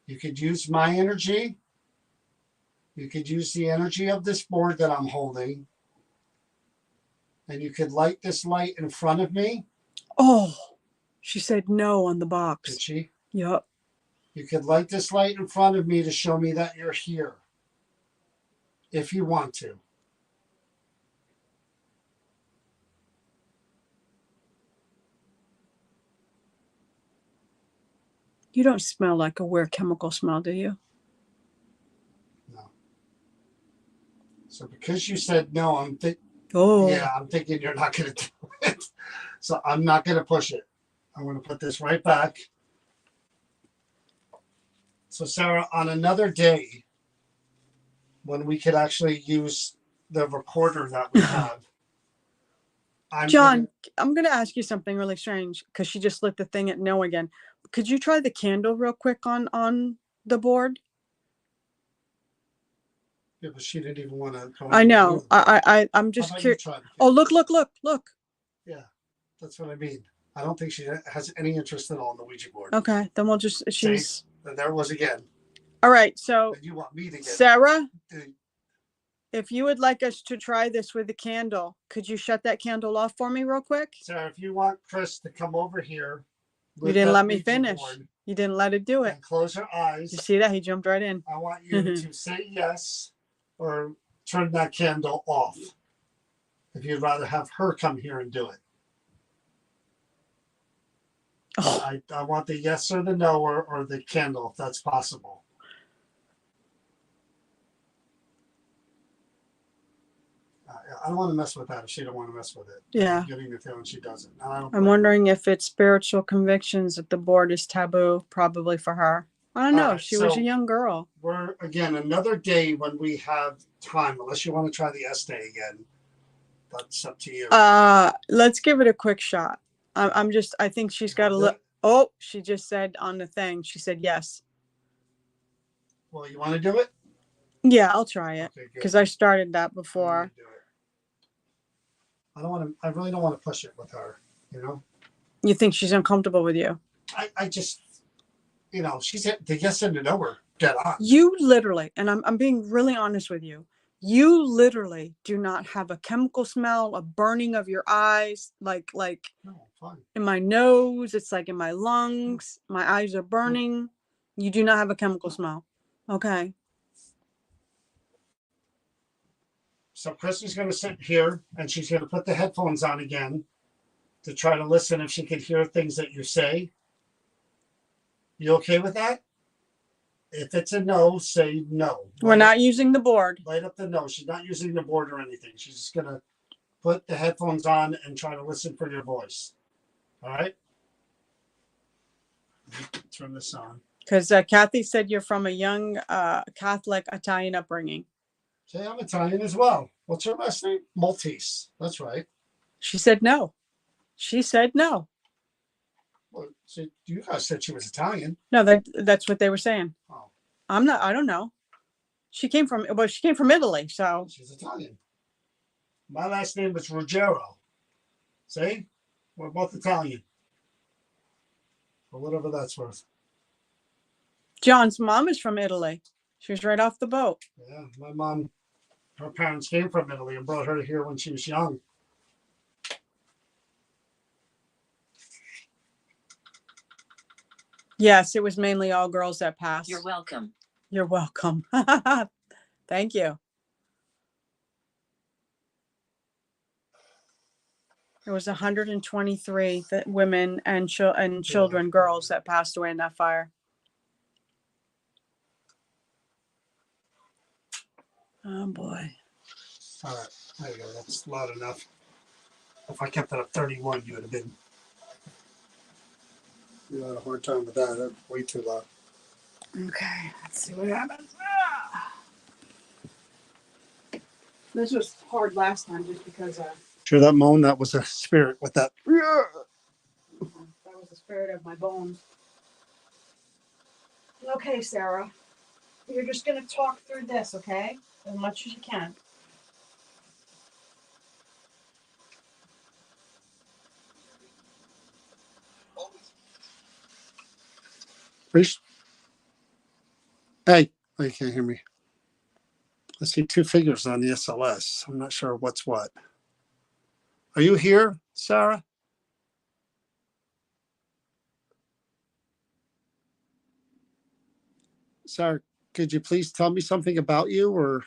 you could use my energy. You could use the energy of this board that I'm holding. And you could light this light in front of me. Oh, she said no on the Did box. she? Yep. You could light this light in front of me to show me that you're here. If you want to. You don't smell like a weird chemical smell, do you? No. So because you said no, I'm thinking you're not going to do it. So I'm not going to push it. I'm going to put this right back. So Sarah, on another day, when we could actually use the recorder that we have, John, I'm going to ask you something really strange because she just lit the thing at no again. could you try the candle real quick on the board? Yeah, but she didn't even want to come I over know. here. I'm How just about you curious. try the Oh, candle? look. Yeah, that's what I mean. I don't think she has any interest at all in the Ouija board. Okay, then we'll just, See? she's, And there it was again. all right. So And you want me to get Sarah, the- if you would like us to try this with the candle, could you shut that candle off for me real quick? Sarah, if you want Chris to come over here, You with didn't that let me Ouija finish. board You didn't let it do it. and close her eyes, You see that? He jumped right in. I want you to say yes or turn that candle off. If you'd rather have her come here and do it. Oh, I want the yes or the no or the candle if that's possible. I don't want to mess with that if she don't want to mess with it. yeah. I'm getting the feeling she doesn't. And I don't I'm blame her. wondering if it's spiritual convictions that the board is taboo, probably for her. I don't know. All right, She was a so- young girl. We're again another day when we have time, unless you want to try the S day again. That's up to you. Let's give it a quick shot. I'm just, I think she's got a Wanna do little, it? oh, she just said on the thing, she said yes. Well, you want to do it? Yeah, I'll try it Okay, good. because I started that I don't before. wanna do it. I don't want to. I really don't want to push it with her. You know. You think she's uncomfortable with you? I just, she's the yes and the no are dead on. You literally, and I'm being really honest with you, you literally do not have a chemical smell, a burning of your eyes, like No, fine. in my nose, it's like in my lungs, my eyes are burning. You do not have a chemical smell. Okay. So Chris is going to sit here and she's going to put the headphones on again to try to listen if she can hear things that you say. You okay with that? If it's a no, say no. We're not using the board. Light up the no. She's not using the board or anything. She's just going to put the headphones on and try to listen for your voice. All right? Turn this on. Because Kathy said you're from a young Catholic Italian upbringing. Say I'm Italian as well. What's her last name? Maltese. That's right. She said no. She said no. Well, so you guys said she was Italian. No, that's what they were saying. Oh, I'm not, I don't know. She came from Italy, so she's Italian. My last name is Ruggiero. See? We're both Italian. For whatever that's worth. John's mom is from Italy. She was right off the boat. Yeah, my mom, her parents came from Italy and brought her here when she was young. Yes, it was mainly all girls that passed. You're welcome. You're welcome. Thank you. There was 123 women and children, girls that passed away in that fire. Oh boy. All right, there you go. That's loud enough. If I kept it at 31, you would have been. You had a hard time with that. That's way too loud. Okay, let's see what happens. This was hard last time just because Sure, that moan, that was a spirit with that. that was the spirit of my bones. Okay, Sarah. You're just going to talk through this, okay? As much as you can. Reese? Hey, oh, you can't hear me. I see two figures on the SLS. I'm not sure what's what. Are you here, Sarah? Sarah, could you please tell me something about you or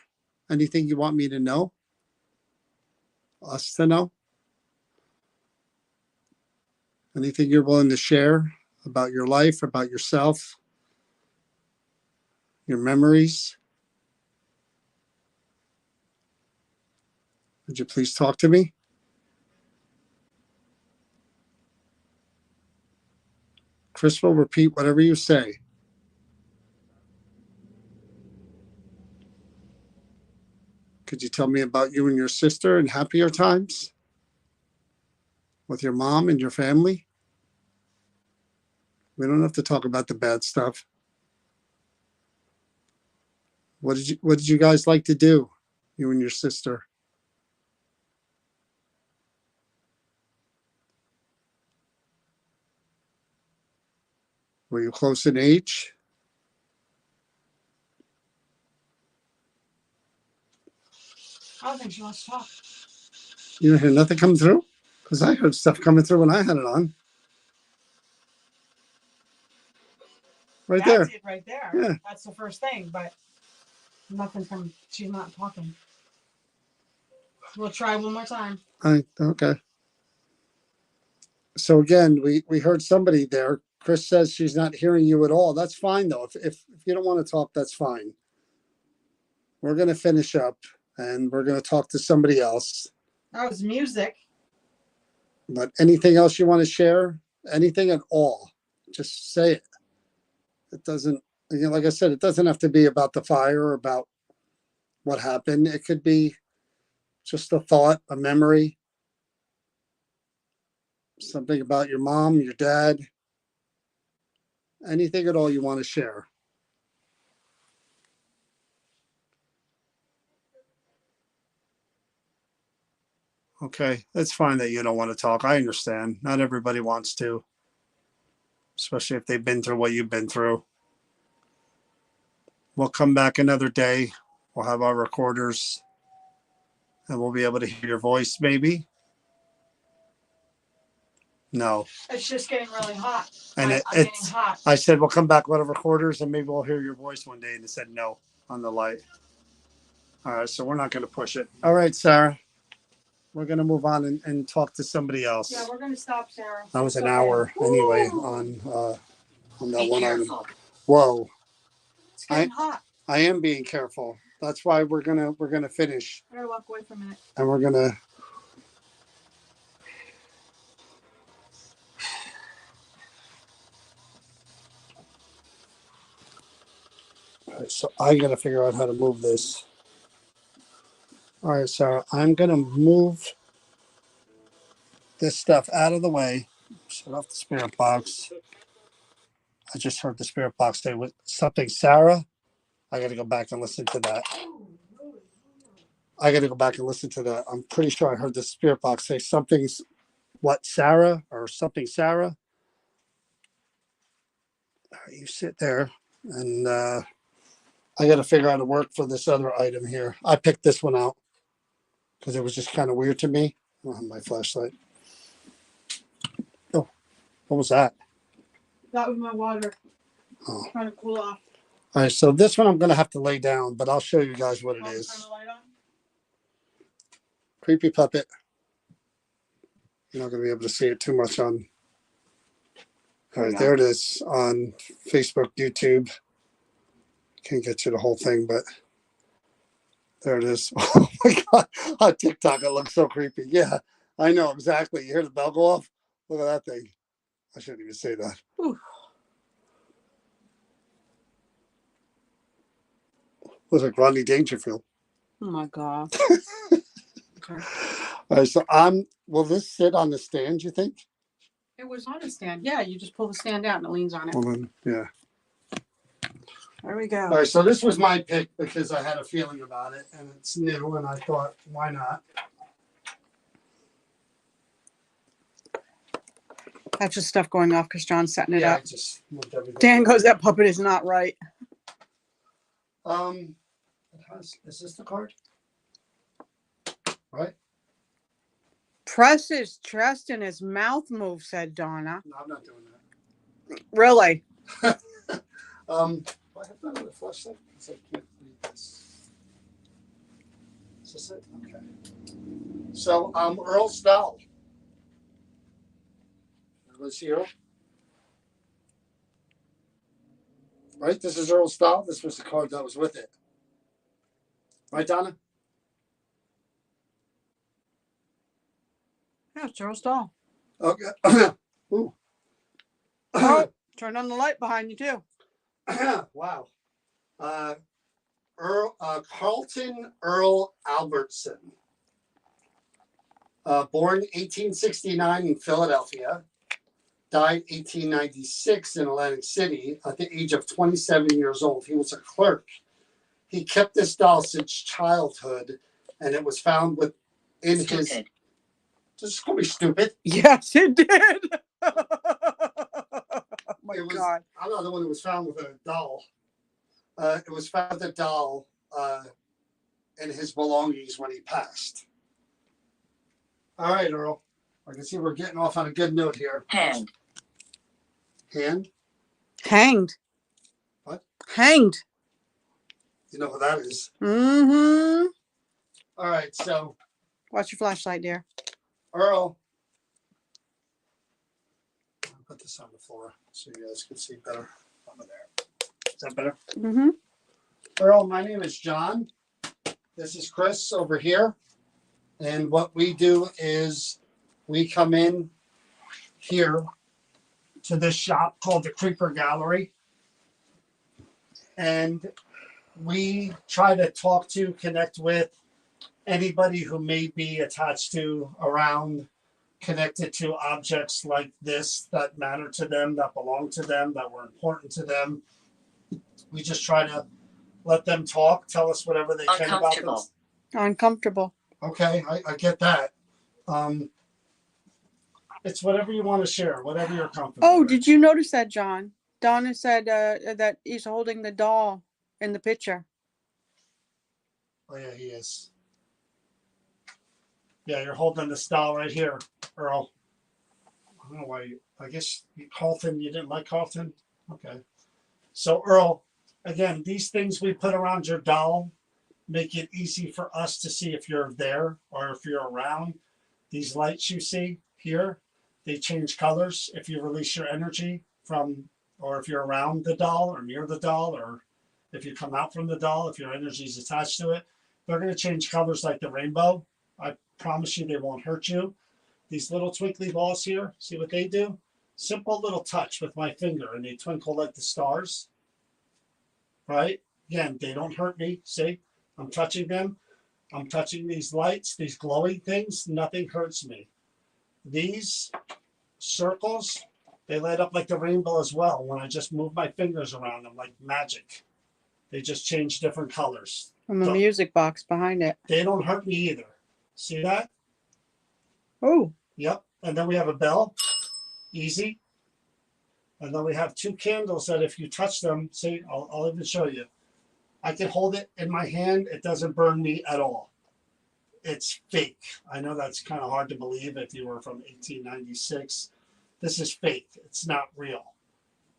anything you want me to know? Us to know? Anything you're willing to share about your life, about yourself, your memories? Would you please talk to me? Chris will repeat whatever you say. Could you tell me about you and your sister and happier times with your mom and your family? We don't have to talk about the bad stuff. What did you guys like to do, you and your sister? Were you close in age? I don't think she wants to talk. You don't hear nothing coming through? Because I heard stuff coming through when I had it on. Right there. That's it right there. Yeah. That's the first thing, but nothing's coming. She's not talking. We'll try one more time. Okay. So again, we heard somebody there. Chris says she's not hearing you at all. That's fine though. If you don't want to talk, that's fine. We're gonna finish up and we're gonna talk to somebody else. That was music. But anything else you want to share? Anything at all? Just say it. It doesn't, again, like I said, it doesn't have to be about the fire or about what happened. It could be just a thought, a memory, something about your mom, your dad, anything at all you want to share. Okay, it's fine that you don't want to talk. I understand. Not everybody wants to, especially if they've been through what you've been through. We'll come back another day. We'll have our recorders and we'll be able to hear your voice maybe. No. It's just getting really hot. And I'm getting hot. I said, we'll come back with our recorders and maybe we'll hear your voice one day. And it said no on the light. All right, so we're not going to push it. All right, Sarah. We're going to move on and talk to somebody else. Yeah, we're going to stop, Sarah. That was an Okay. hour anyway Ooh. on that Be one item. careful. Whoa. It's getting hot. I am being careful. That's why we're gonna finish. I gotta walk away for a minute. And we're gonna. All right, so I gotta figure out how to move this. All right, Sarah, I'm gonna move this stuff out of the way. Shut off the spirit box. I just heard the spirit box say with something, Sarah. I gotta go back and listen to that. I'm pretty sure I heard the spirit box say something's what, Sarah, or something, Sarah. All right, you sit there, and I got to figure out how to work for this other item here. I picked this one out because it was just kind of weird to me. I don't have my flashlight. Oh, what was that? That was my water. Oh. Trying to cool off. All right, so this one I'm going to have to lay down, but I'll show you guys what it Turn is. the light on. Creepy puppet. You're not going to be able to see it too much on. All right, there it is on Facebook, YouTube. Can't get you the whole thing, but there it is. Oh my God. On TikTok, it looks so creepy. Yeah, I know exactly. You hear the bell go off? Look at that thing. I shouldn't even say that. Ooh. Looks like Rodney Dangerfield. Oh my God. Okay. All right, so will this sit on the stand, you think? It was on a stand. Yeah, you just pull the stand out and it leans on it. Well, then, yeah. There we go. All right, so this was my pick because I had a feeling about it and it's new and I thought, why not? That's just stuff going off because John's setting it Yeah, up. I just moved everything. Dan goes, that puppet is not right. Is this the card? Right? Press his chest and his mouth moves, said Donna. No, I'm not doing that. Really? Do I have that with a flashlight? Because I can't read this. Is this it? Okay. So, Earl's doll. Everybody see Earl? Right? This is Earl's doll. This was the card that was with it. Right, Donna? Yeah, it's Earl's doll. Okay. Ooh. Oh, turn on the light behind you, too. Wow. Carlton Earl Albertson. Born 1869 in Philadelphia. died 1896 in Atlantic City at the age of 27 years old. He was a clerk. He kept this doll since childhood, and it was found within his. Stupid. This is going to be stupid. Yes, it did. Oh my It was, God. I'm not the one who was found with a doll. It was found with a doll in his belongings when he passed. All right, Earl. I can see we're getting off on a good note here. Hand. Hand? Hanged. What? Hanged. You know what that is. Mm-hmm. All right, so Watch your flashlight, dear. Earl. I'll put this on the floor so you guys can see better. Over there. Is that better? Mm-hmm. Earl, my name is John. This is Chris over here. And what we do is we come in here to this shop called the Creeper Gallery. And we try to talk to, connect with anybody who may be attached to, around, connected to objects like this that matter to them, that belong to them, that were important to them. We just try to let them talk, tell us whatever they can about them. Uncomfortable. Uncomfortable. Okay, I get that. It's whatever you want to share, whatever you're comfortable Oh, with. did you notice that, John? Donna said that he's holding the doll in the picture. Oh, yeah, he is. Yeah, you're holding this doll right here, Earl. I don't know why I guess Carlton, you didn't like Carlton? Okay. So, Earl, again, these things we put around your doll make it easy for us to see if you're there or if you're around. These lights you see here, they change colors if you release your energy from, or if you're around the doll or near the doll, or if you come out from the doll, if your energy is attached to it. They're going to change colors like the rainbow. I promise you they won't hurt you. These little twinkly balls here, see what they do? Simple little touch with my finger and they twinkle like the stars. Right? Again, they don't hurt me. See? I'm touching them. I'm touching these lights, these glowing things. Nothing hurts me. These circles, they light up like the rainbow as well when I just move my fingers around them like magic. They just change different colors. And the music box behind it. They don't hurt me either. See that? Oh. Yep. And then we have a bell. Easy. And then we have two candles that if you touch them, see, I'll even show you. I can hold it in my hand. It doesn't burn me at all. It's fake. I know that's kind of hard to believe if you were from 1896. This is fake. It's not real.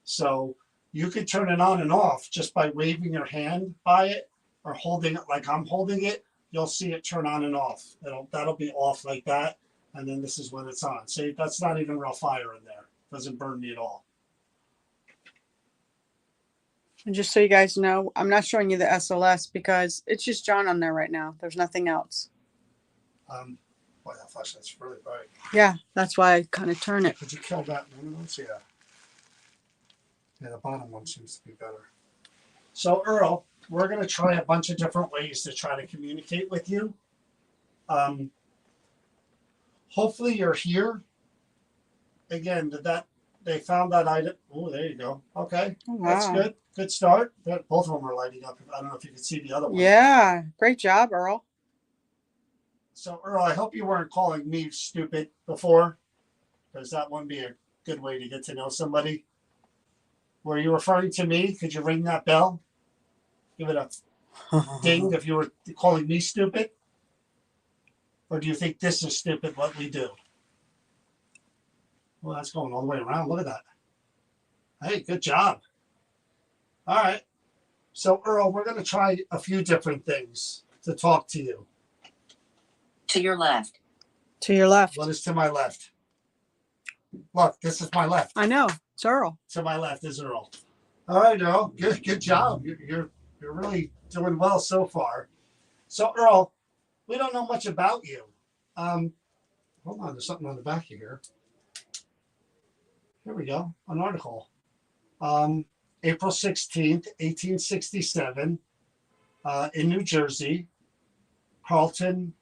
So you can turn it on and off just by waving your hand by it or holding it like I'm holding it. You'll see it turn on and off. That'll be off like that. And then this is when it's on. See, that's not even real fire in there. It doesn't burn me at all. And just so you guys know, I'm not showing you the SLS because it's just John on there right now. There's nothing else. Boy, that flashlight's really bright. Yeah, that's why I kind of turn it. Could you kill that one of those? Yeah. Yeah, the bottom one seems to be better. So, Earl, we're going to try a bunch of different ways to try to communicate with you. Hopefully you're here. Again, they found that item. Oh, there you go. Okay, Wow. that's good. Good start. Both of them are lighting up. I don't know if you can see the other one. Yeah, great job, Earl. So, Earl, I hope you weren't calling me stupid before, because that wouldn't be a good way to get to know somebody. Were you referring to me? Could you ring that bell? Give it a ding if you were calling me stupid? Or do you think this is stupid, what we do? Well, that's going all the way around. Look at that. Hey, good job. All right. So, Earl, we're going to try a few different things to talk to you. To your left. To your left. What is to my left? Look, this is my left. I know. It's Earl. To my left is Earl. All right, Earl. Good job. You're really doing well so far. So, Earl, we don't know much about you. Hold on, there's something on the back of here. Here we go. An article. April 16th, 1867, in New Jersey, Carlton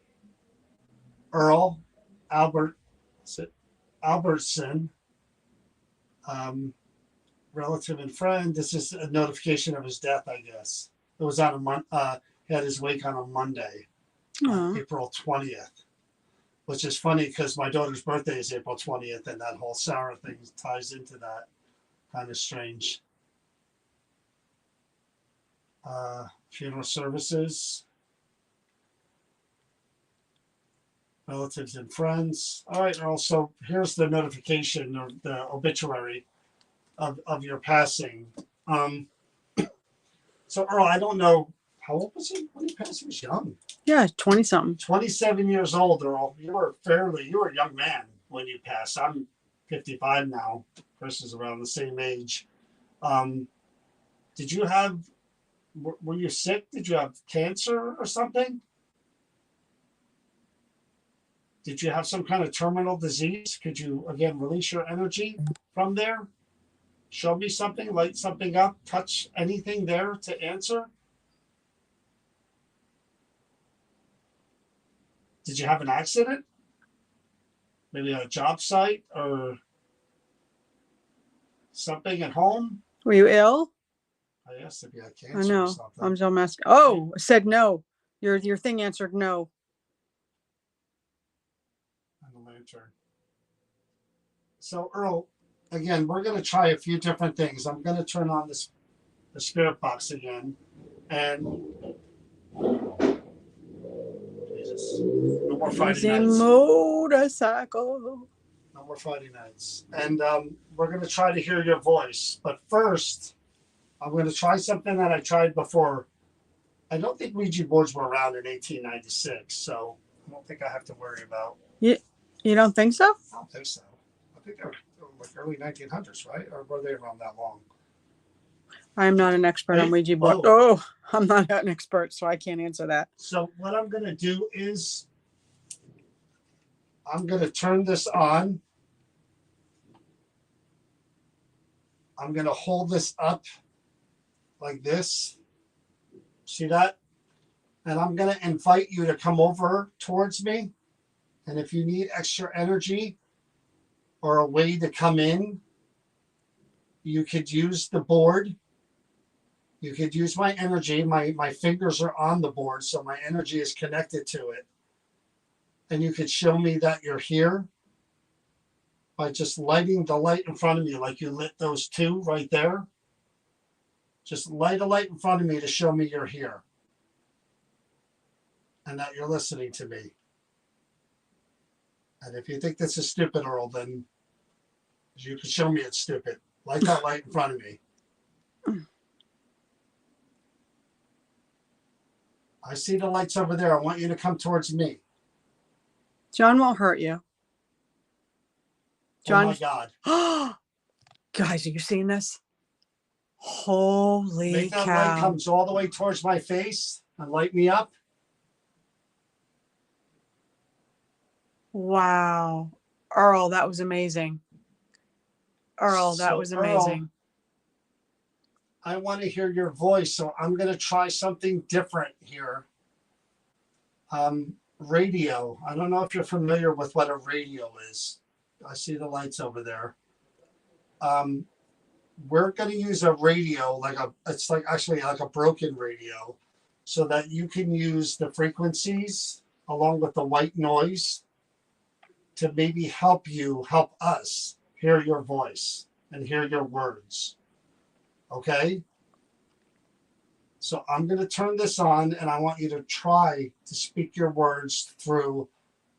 Earl Albertson Relative and friend. This is a notification of his death, I guess. It was on a month. He had his wake on a Monday, Aw. April 20th, which is funny because my daughter's birthday is April 20th, and that whole Sarah thing ties into that. Kind of strange. Funeral services, relatives and friends. All right, Earl. So here's the notification or the obituary of your passing. So Earl, I don't know how old was he when he passed. He was young. Yeah, 20 something. 27 years old, Earl. You were a young man when you passed. I'm 55 now. Chris is around the same age. Did you have? Were you sick? Did you have cancer or something? Did you have some kind of terminal disease? Could you, again, release your energy from there? Show me something, light something up, touch anything there to answer? Did you have an accident? Maybe at a job site or something at home? Were you ill? I asked if you had I cancer or know. something. I'm so messed. Oh, it said no. Your thing answered no. On the lantern. So Earl, again, we're going to try a few different things. I'm going to turn on the spirit box again, and Jesus, no more Friday There's a nights. motorcycle. No more Friday nights, and we're going to try to hear your voice. But first, I'm going to try something that I tried before. I don't think Ouija boards were around in 1896, so I don't think I have to worry about. You don't think so? I don't think so. I think they were like early 1900s, right? Or were they around that long? I'm not an expert on Ouija board. Oh, I'm not an expert, so I can't answer that. So what I'm going to do is I'm going to turn this on. I'm going to hold this up like this. See that? And I'm going to invite you to come over towards me. And if you need extra energy or a way to come in, you could use the board. You could use my energy. My fingers are on the board, so my energy is connected to it. And you could show me that you're here by just lighting the light in front of me like you lit those two right there. Just light a light in front of me to show me you're here and that you're listening to me. And if you think this is stupid, Earl, then you can show me it's stupid. Light that light in front of me. I see the lights over there. I want you to come towards me. John won't hurt you. John. Oh my God. Guys, are you seeing this? Holy Make that cow. light comes all the way towards my face and light me up. Wow. Earl, that was amazing. Earl, that was amazing. I want to hear your voice, so I'm going to try something different here. Radio. I don't know if you're familiar with what a radio is. I see the lights over there. We're going to use a radio, it's actually like a broken radio, so that you can use the frequencies along with the white noise to maybe help us hear your voice and hear your words. Okay? So I'm going to turn this on, and I want you to try to speak your words through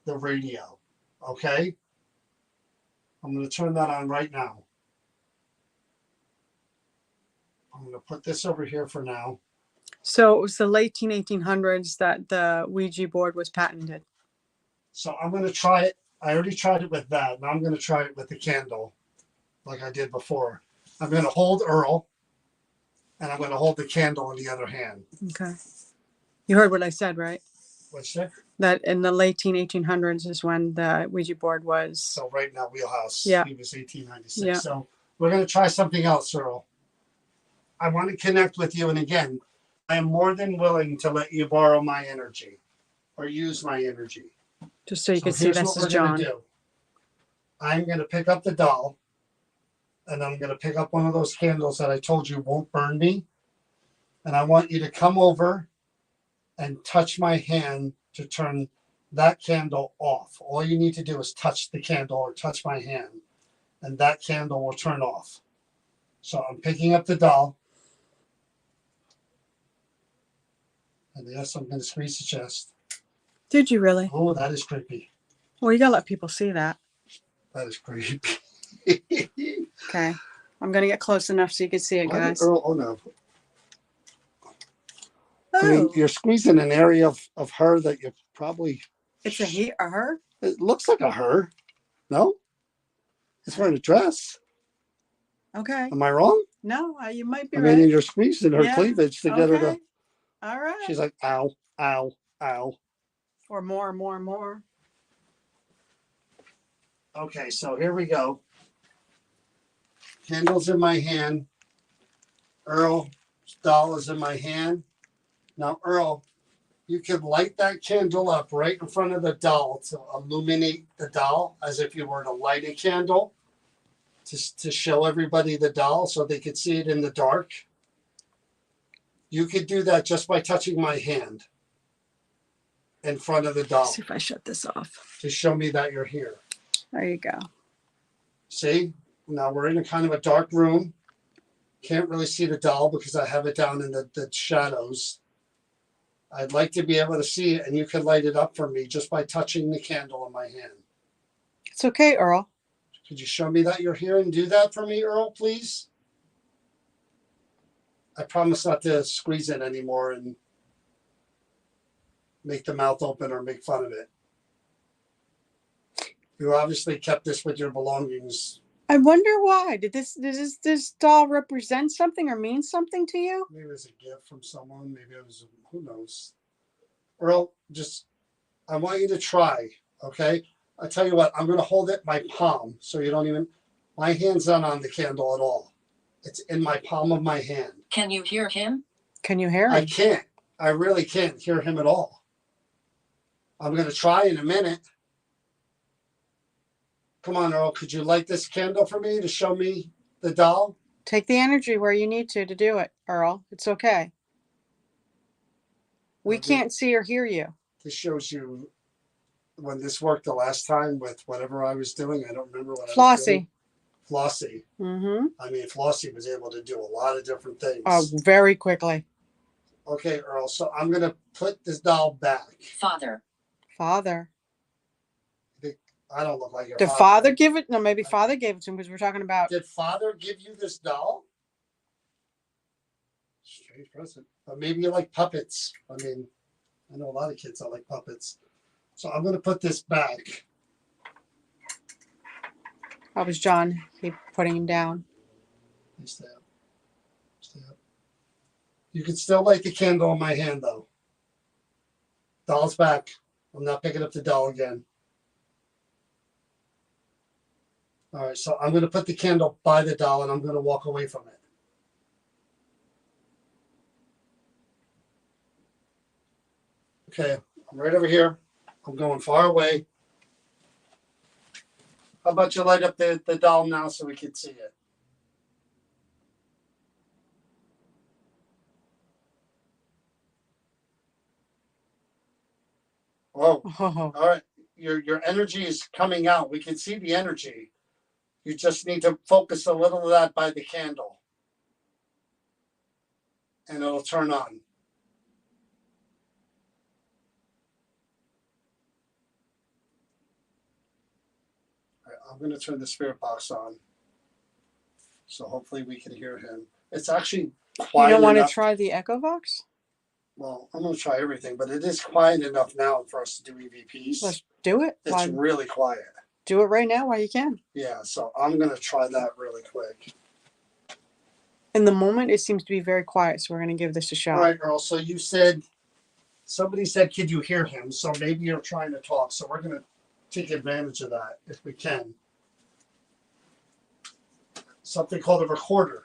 the radio. Okay? I'm going to turn that on right now. I'm going to put this over here for now. So it was the late 1800s that the Ouija board was patented. So I'm going to try it. I already tried it with that. Now I'm going to try it with the candle like I did before. I'm going to hold Earl, and I'm going to hold the candle in the other hand. Okay. You heard what I said, right? What's that? That in the late 1800s is when the Ouija board was. So right now, wheelhouse. Yeah. He was 1896. Yeah. So we're going to try something else, Earl. I want to connect with you. And again, I am more than willing to let you borrow my energy or use my energy. Just so you can see here's this what is we're gonna John. do. I'm going to pick up the doll. and I'm going to pick up one of those candles that I told you won't burn me. And I want you to come over and touch my hand to turn that candle off. All you need to do is touch the candle or touch my hand, and that candle will turn off. So I'm picking up the doll. And yes, I'm going to squeeze the chest. Did you really? Oh, that is creepy. Well, you gotta let people see that. That is creepy. Okay. I'm gonna get close enough so you can see it, Why did guys. Earl, oh no. Oh, I mean, you're squeezing an area of her that you probably. it's a he or her? It looks like a her. No? It's wearing a dress. Okay. Am I wrong? No, you might be I right. mean, you're squeezing her Yeah, cleavage to get her to. Okay. All right. She's like, ow, ow, ow. Or more. Okay, so here we go. Candles in my hand. Earl's doll is in my hand. Now, Earl, you can light that candle up right in front of the doll to illuminate the doll as if you were to light a candle to show everybody the doll so they could see it in the dark. You could do that just by touching my hand in front of the doll See if I shut this off. to show me that you're here. There you go. See? Now we're in a kind of a dark room. Can't really see the doll because I have it down in the shadows. I'd like to be able to see it, and you can light it up for me just by touching the candle in my hand. It's okay, Earl. Could you show me that you're here and do that for me, Earl, please? I promise not to squeeze it anymore and make the mouth open or make fun of it. You obviously kept this with your belongings. I wonder why. Did this doll represent something or mean something to you? Maybe it was a gift from someone. Maybe it was, who knows? Earl, I want you to try, okay? I tell you what, I'm going to hold it in my palm so you don't even, my hand's not on the candle at all. It's in my palm of my hand. Can you hear him? Can you hear I him? can't. I really can't hear him at all. I'm going to try in a minute. Come on, Earl, could you light this candle for me to show me the doll? Take the energy where you need to do it, Earl. It's okay. We Okay. can't see or hear you. This shows you when this worked the last time with whatever I was doing. I don't remember what I was Flossie. doing. Flossie. Mm-hmm. I mean, Flossie was able to do a lot of different things. Oh, very quickly. Okay, Earl, so I'm going to put this doll back. Father. Father. I don't look like your Did Father give it? No, maybe Father gave it to him because we're talking about. Did Father give you this doll? Strange present. But maybe you like puppets. I mean, I know a lot of kids that like puppets. So I'm going to put this back. How was John? He putting him down. Stay up. Stay up. You can still light the candle in my hand, though. Doll's back. I'm not picking up the doll again. All right, so I'm going to put the candle by the doll and I'm going to walk away from it. Okay, I'm right over here. I'm going far away. How about you light up the doll now so we can see it? Oh, Oh, all right. Your energy is coming out. We can see the energy. You just need to focus a little of that by the candle. And it'll turn on. All right, I'm going to turn the spirit box on. So hopefully we can hear him. It's actually quiet you don't want to enough. try the Echo Box? Well, I'm going to try everything, but it is quiet enough now for us to do EVPs. Let's do it. It's really quiet. Do it right now while you can. Yeah, so I'm going to try that really quick. In the moment, it seems to be very quiet, so we're going to give this a shot. All right, Earl. So you said, somebody said, could you hear him? So maybe you're trying to talk. So we're going to take advantage of that if we can. Something called a recorder.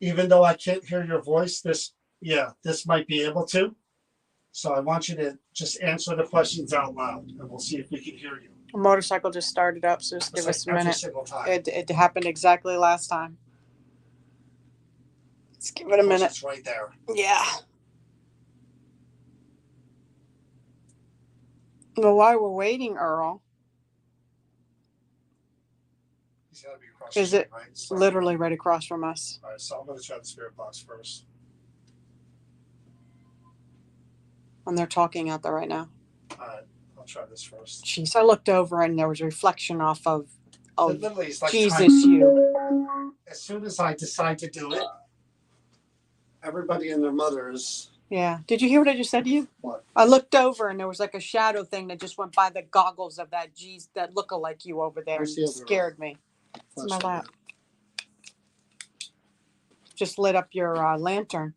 Even though I can't hear your voice, this might be able to. So I want you to just answer the questions out loud, and we'll see if we can hear you. A motorcycle just started up, so just give It's us like a every minute. single time. It happened exactly last time. Let's give it a Of course, minute. it's right there. Yeah. Well, while we're waiting, Earl, He's got to be across Is the it street, right? So- literally right across from us. All right, so I'm going to try the spirit box first. And they're talking out there right now. All right, I'll try this first. Jeez, I looked over and there was a reflection off of It literally is like Jesus, time. you. As soon as I decide to do it, everybody and their mothers. Yeah. Did you hear what I just said to you? What? I looked over and there was like a shadow thing that just went by the goggles of that that look-alike you over there and Where's the other scared me. It's my Flash lap. Just lit up your lantern.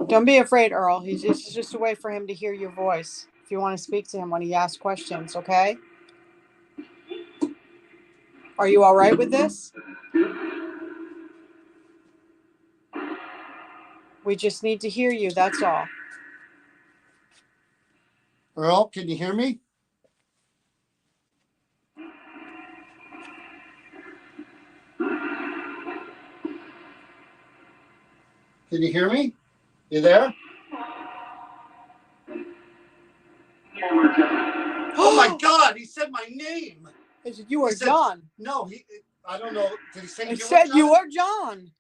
Don't be afraid, Earl. It's just a way for him to hear your voice. If you want to speak to him when he asks questions, okay? Are you all right with this? We just need to hear you, that's all. Earl, can you hear me? Can you hear me? You there? Oh my God! He said my name. He said, you are He said- John. No, I don't know. Did he say It you said were John? you are John.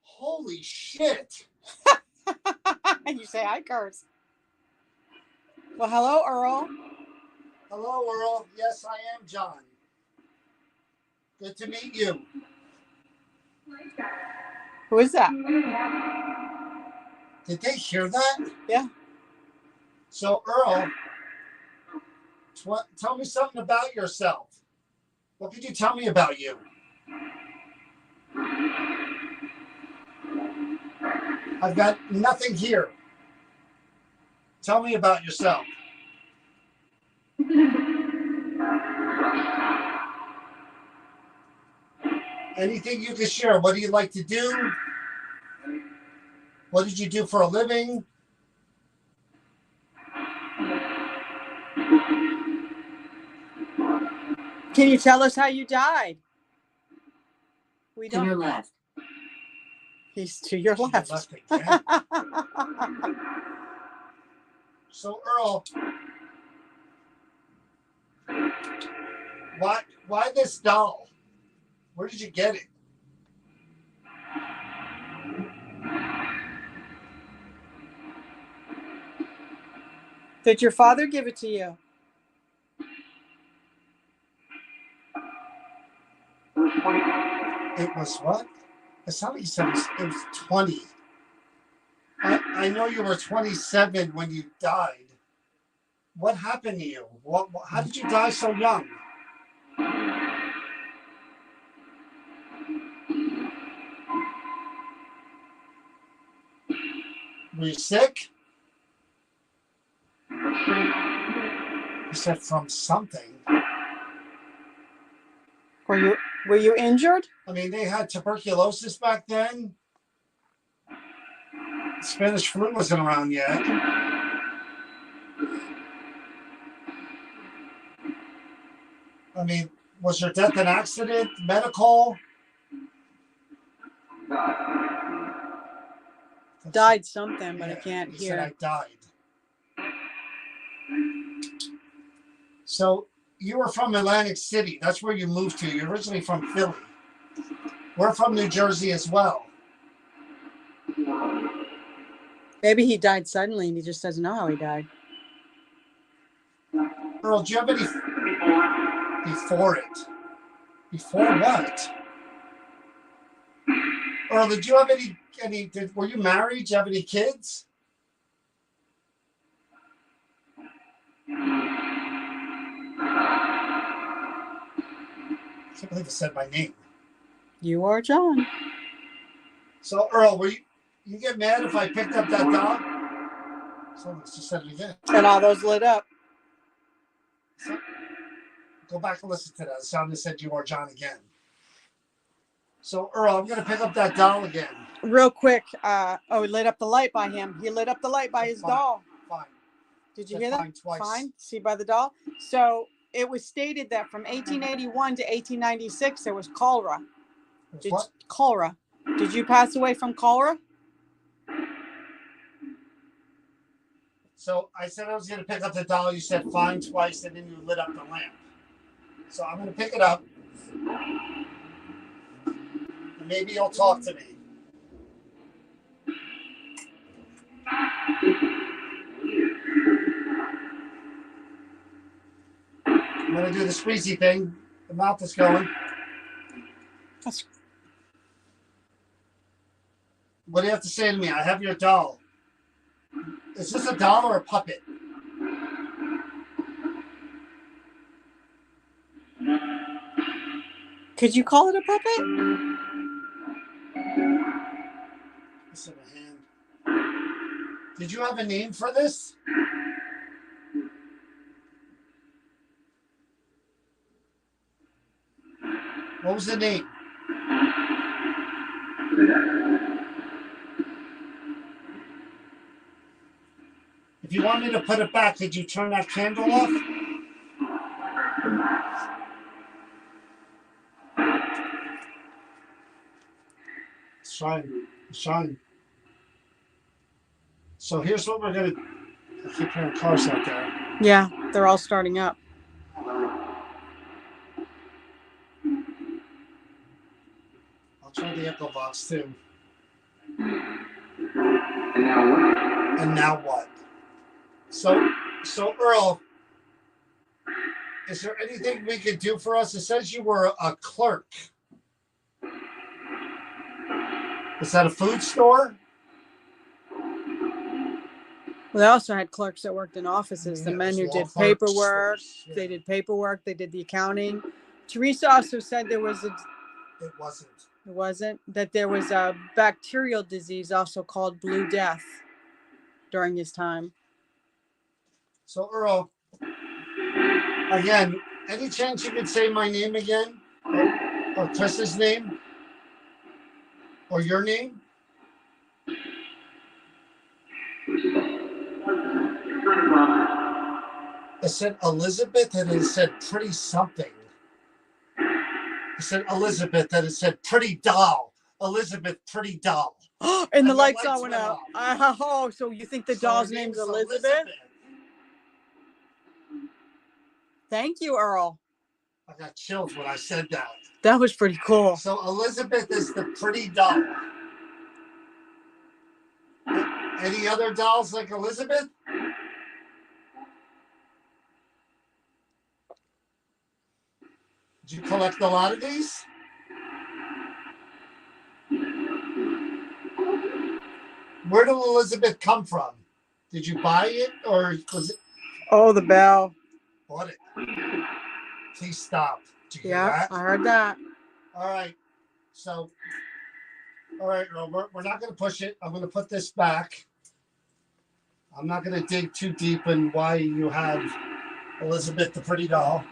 Holy shit! You say I curse. Well, hello, Earl. Hello, Earl. Yes, I am John. Good to meet you. Who is that? Did they hear that? Yeah. So, Earl, tell me something about yourself. What could you tell me about you? I've got nothing here. Tell me about yourself. Anything you can share. What do you like to do? What did you do for a living? Can you tell us how you died? We To your don't. left. He's to your To left. your left again. So, Earl, why this doll? Where did you get it? Did your father give it to you? It was what? It sounded like you said it was 20. I know you were 27 when you died. What happened to you? How did you die so young? Were you sick? You said from something. Were you injured? I mean, they had tuberculosis back then. Spanish flu wasn't around yet. I mean, was your death an accident? Medical? Died something, but I Yeah, can't he said hear. I died. So you were from Atlantic City. That's where you moved to. You're originally from Philly. We're from New Jersey as well. Maybe he died suddenly and he just doesn't know how he died. Earl, do you have any before it? Before what? Earl, did you have were you married? Did you have any kids? I can't believe it said my name. You are John. So, Earl, you get mad if I picked up that dog? So let's just said it again. And all those lit up. So, go back and listen to that. It sounded said you are John again. So, Earl, I'm going to pick up that doll again. Real quick. He lit up the light by him. He lit up the light by his doll. Fine. Did you Said hear that? fine twice. Fine. See by the doll. So it was stated that from 1881 to 1896 there was cholera. It was what? Cholera. Did you pass away from cholera? So I said I was going to pick up the doll. You said fine twice, and then you lit up the lamp. So I'm going to pick it up, and maybe you'll talk to me. I'm going to do the squeezy thing. The mouth is going. What do you have to say to me? I have your doll. Is this a doll or a puppet? Could you call it a puppet? It's in a hand. Did you have a name for this? What was the name? If you want me to put it back, could you turn that candle off? It's shining. So here's what we're going to... I keep hearing cars out there. Yeah, they're all starting up. I'll try the echo box too. And now what? So Earl, is there anything we could do for us? It says you were a clerk. Is that a food store? Well, they also had clerks that worked in offices. Yeah, The men who law did clerks, paperwork, yeah. they did paperwork, they did the accounting. Teresa also said there was It wasn't. it wasn't, that there was a bacterial disease also called Blue Death during his time. So Earl, again, any chance you could say my name again? Or Chris's name? Or your name? It said Elizabeth and it said pretty something. It said Elizabeth and it said pretty doll. Elizabeth, pretty doll. And the lights all went out. Oh, so you think the doll's her name's name's Elizabeth? Thank you, Earl. I got chills when I said that. That was pretty cool. So Elizabeth is the pretty doll. Any other dolls like Elizabeth? Did you collect a lot of these? Where did Elizabeth come from? Did you buy it or was it? Oh, the bell. Bought it. Please stop. Did you hear Yeah, that? I heard that. All right. So, all right, Earl, we're not going to push it. I'm going to put this back. I'm not going to dig too deep in why you have Elizabeth the pretty doll.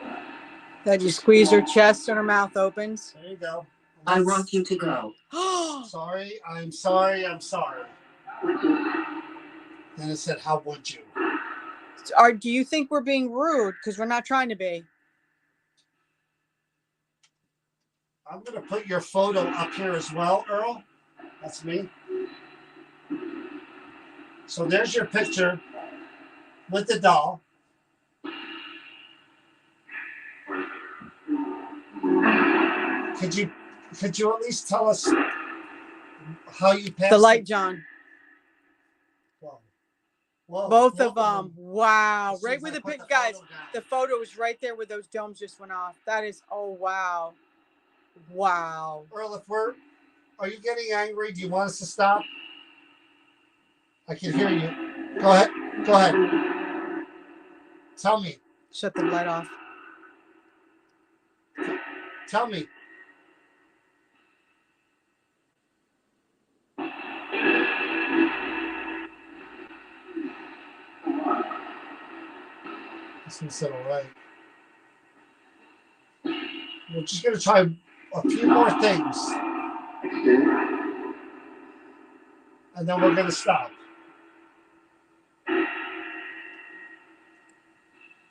That you squeeze her chest and her mouth opens. There you go. I want you to go. Sorry. I'm sorry. And it said, how would you? Do you think we're being rude? Because we're not trying to be. I'm going to put your photo up here as well, Earl. That's me. So there's your picture with the doll. Could you at least tell us how you passed The light, John. Whoa, Both of them. Wow. As soon Right as with I the put pic, the guys. photo down. The photo is right there where those domes just went off. That is, oh, wow. Wow. Earl, are you getting angry? Do you want us to stop? I can hear you. Go ahead. Tell me. Shut the light off. Tell me. This one said all right. We're just going to try a few more things. And then we're going to stop.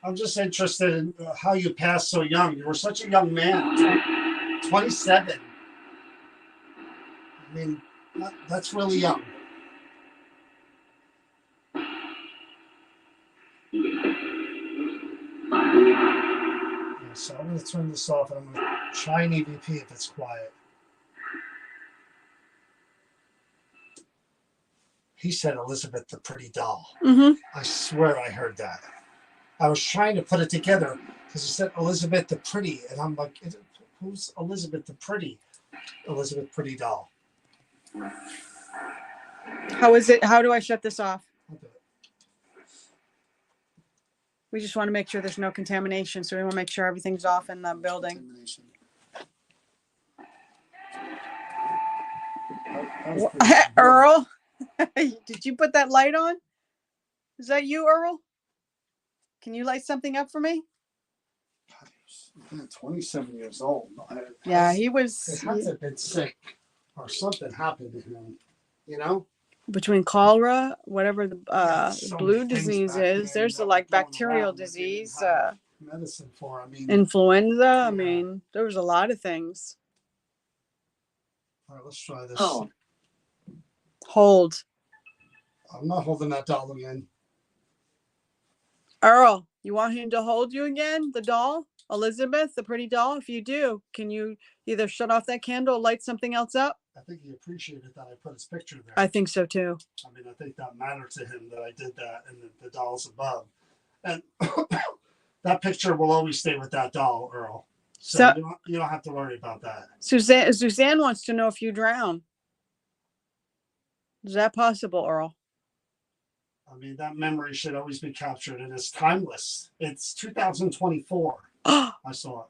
I'm just interested in how you passed so young. You were such a young man, 27. I mean, that's really young. So I'm going to turn this off and I'm going to try an EVP if it's quiet. He said Elizabeth the Pretty Doll. Mm-hmm. I swear I heard that. I was trying to put it together because he said Elizabeth the Pretty. And I'm like, who's Elizabeth the Pretty? Elizabeth Pretty Doll. How is it? How do I shut this off? Okay. We just want to make sure there's no contamination. So we want to make sure everything's off in the building. Contamination. That was pretty good. Earl, did you put that light on? Is that you, Earl? Can you light something up for me? God, 27 years old. Yeah, he He was has to have been sick or something happened to him, you know? between cholera, whatever the So blue many things disease back is. then There's the that like were going bacterial around that they didn't disease, have medicine for. I mean, influenza. Yeah. I mean, there was a lot of things. all right, let's try this. Hold. I'm not holding that doll again. Earl, you want him to hold you again? The doll? Elizabeth, the pretty doll? If you do, can you either shut off that candle or light something else up? I think he appreciated that I put his picture there. I think so too. I mean, I think that mattered to him that I did that and the doll's above. And that picture will always stay with that doll, Earl. So you don't have to worry about that. Suzanne wants to know if you drown. Is that possible, Earl? I mean, that memory should always be captured and it's timeless. It's 2024. I saw it.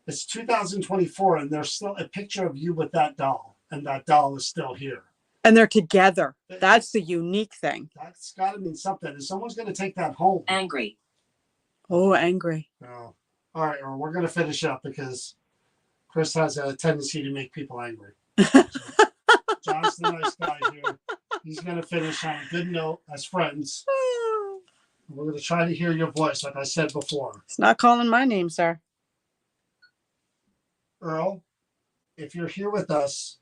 It's 2024 and there's still a picture of you with that doll and that doll is still here. And they're together. That's the unique thing. That's got to mean something. And someone's going to take that home. Angry. Oh, angry. No. All right, well, we're going to finish up because Chris has a tendency to make people angry. So, John's the nice guy here. He's going to finish on a good note as friends. We're going to try to hear your voice, like I said before. It's not calling my name, sir. Earl, if you're here with us,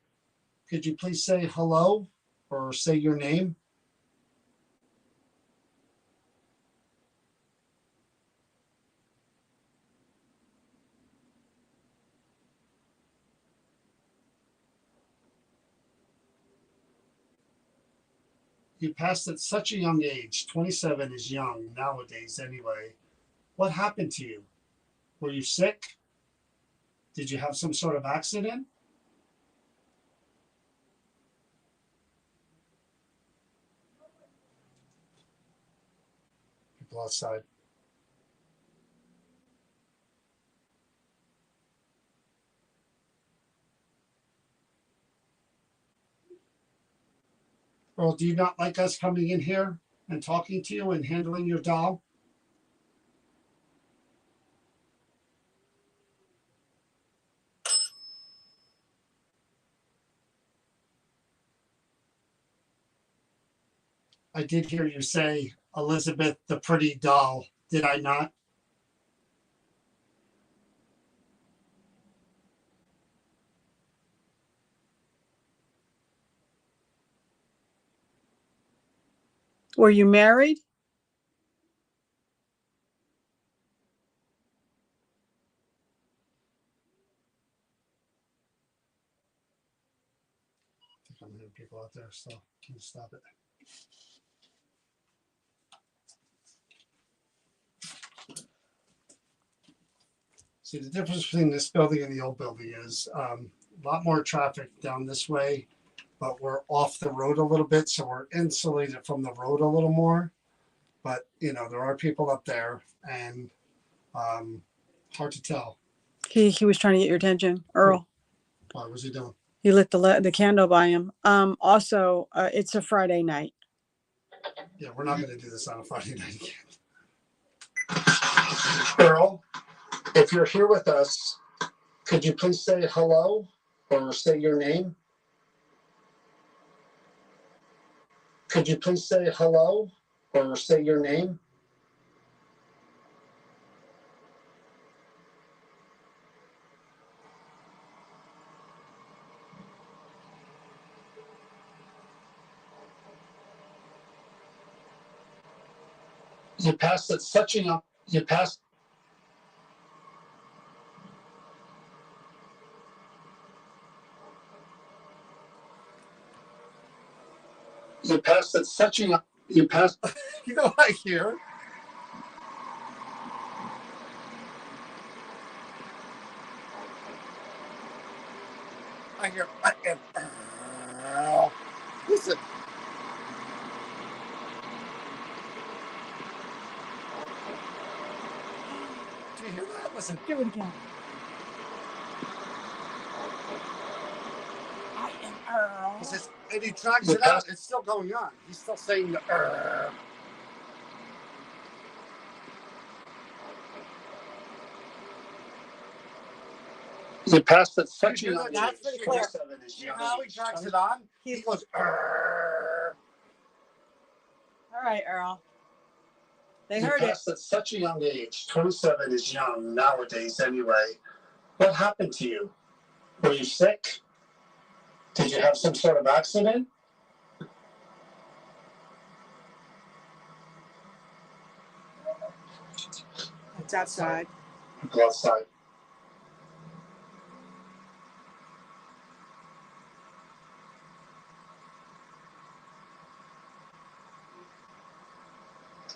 could you please say hello or say your name? You passed at such a young age. 27 is young nowadays anyway. What happened to you? Were you sick? Did you have some sort of accident? People outside. Earl, do you not like us coming in here and talking to you and handling your doll? I did hear you say Elizabeth the Pretty Doll, did I not? Were you married? I think I'm hearing people out there, so can you stop it? See, the difference between this building and the old building is a lot more traffic down this way, but we're off the road a little bit, so we're insulated from the road a little more. But, you know, there are people up there, and hard to tell. He was trying to get your attention, Earl. What was he doing? He lit the candle by him. Also, it's a Friday night. Yeah, we're not going to do this on a Friday night again. Earl, if you're here with us, could you please say hello or say your name? Could you please say hello or say your name? You passed at such a young. You passed. You passed at such a young. You passed. You know, I hear. I hear. Listen. Do you hear that? Listen. Do it again. I am Earl. He says, and he drags it out. It's still going on. He's still saying the. You passed it such a young. That's pretty clear. How he drags it on? He goes. All right, Earl. They You heard it. passed at such a young age. 27 is young nowadays, anyway. What happened to you? Were you sick? Did you have some sort of accident? It's outside. Go outside.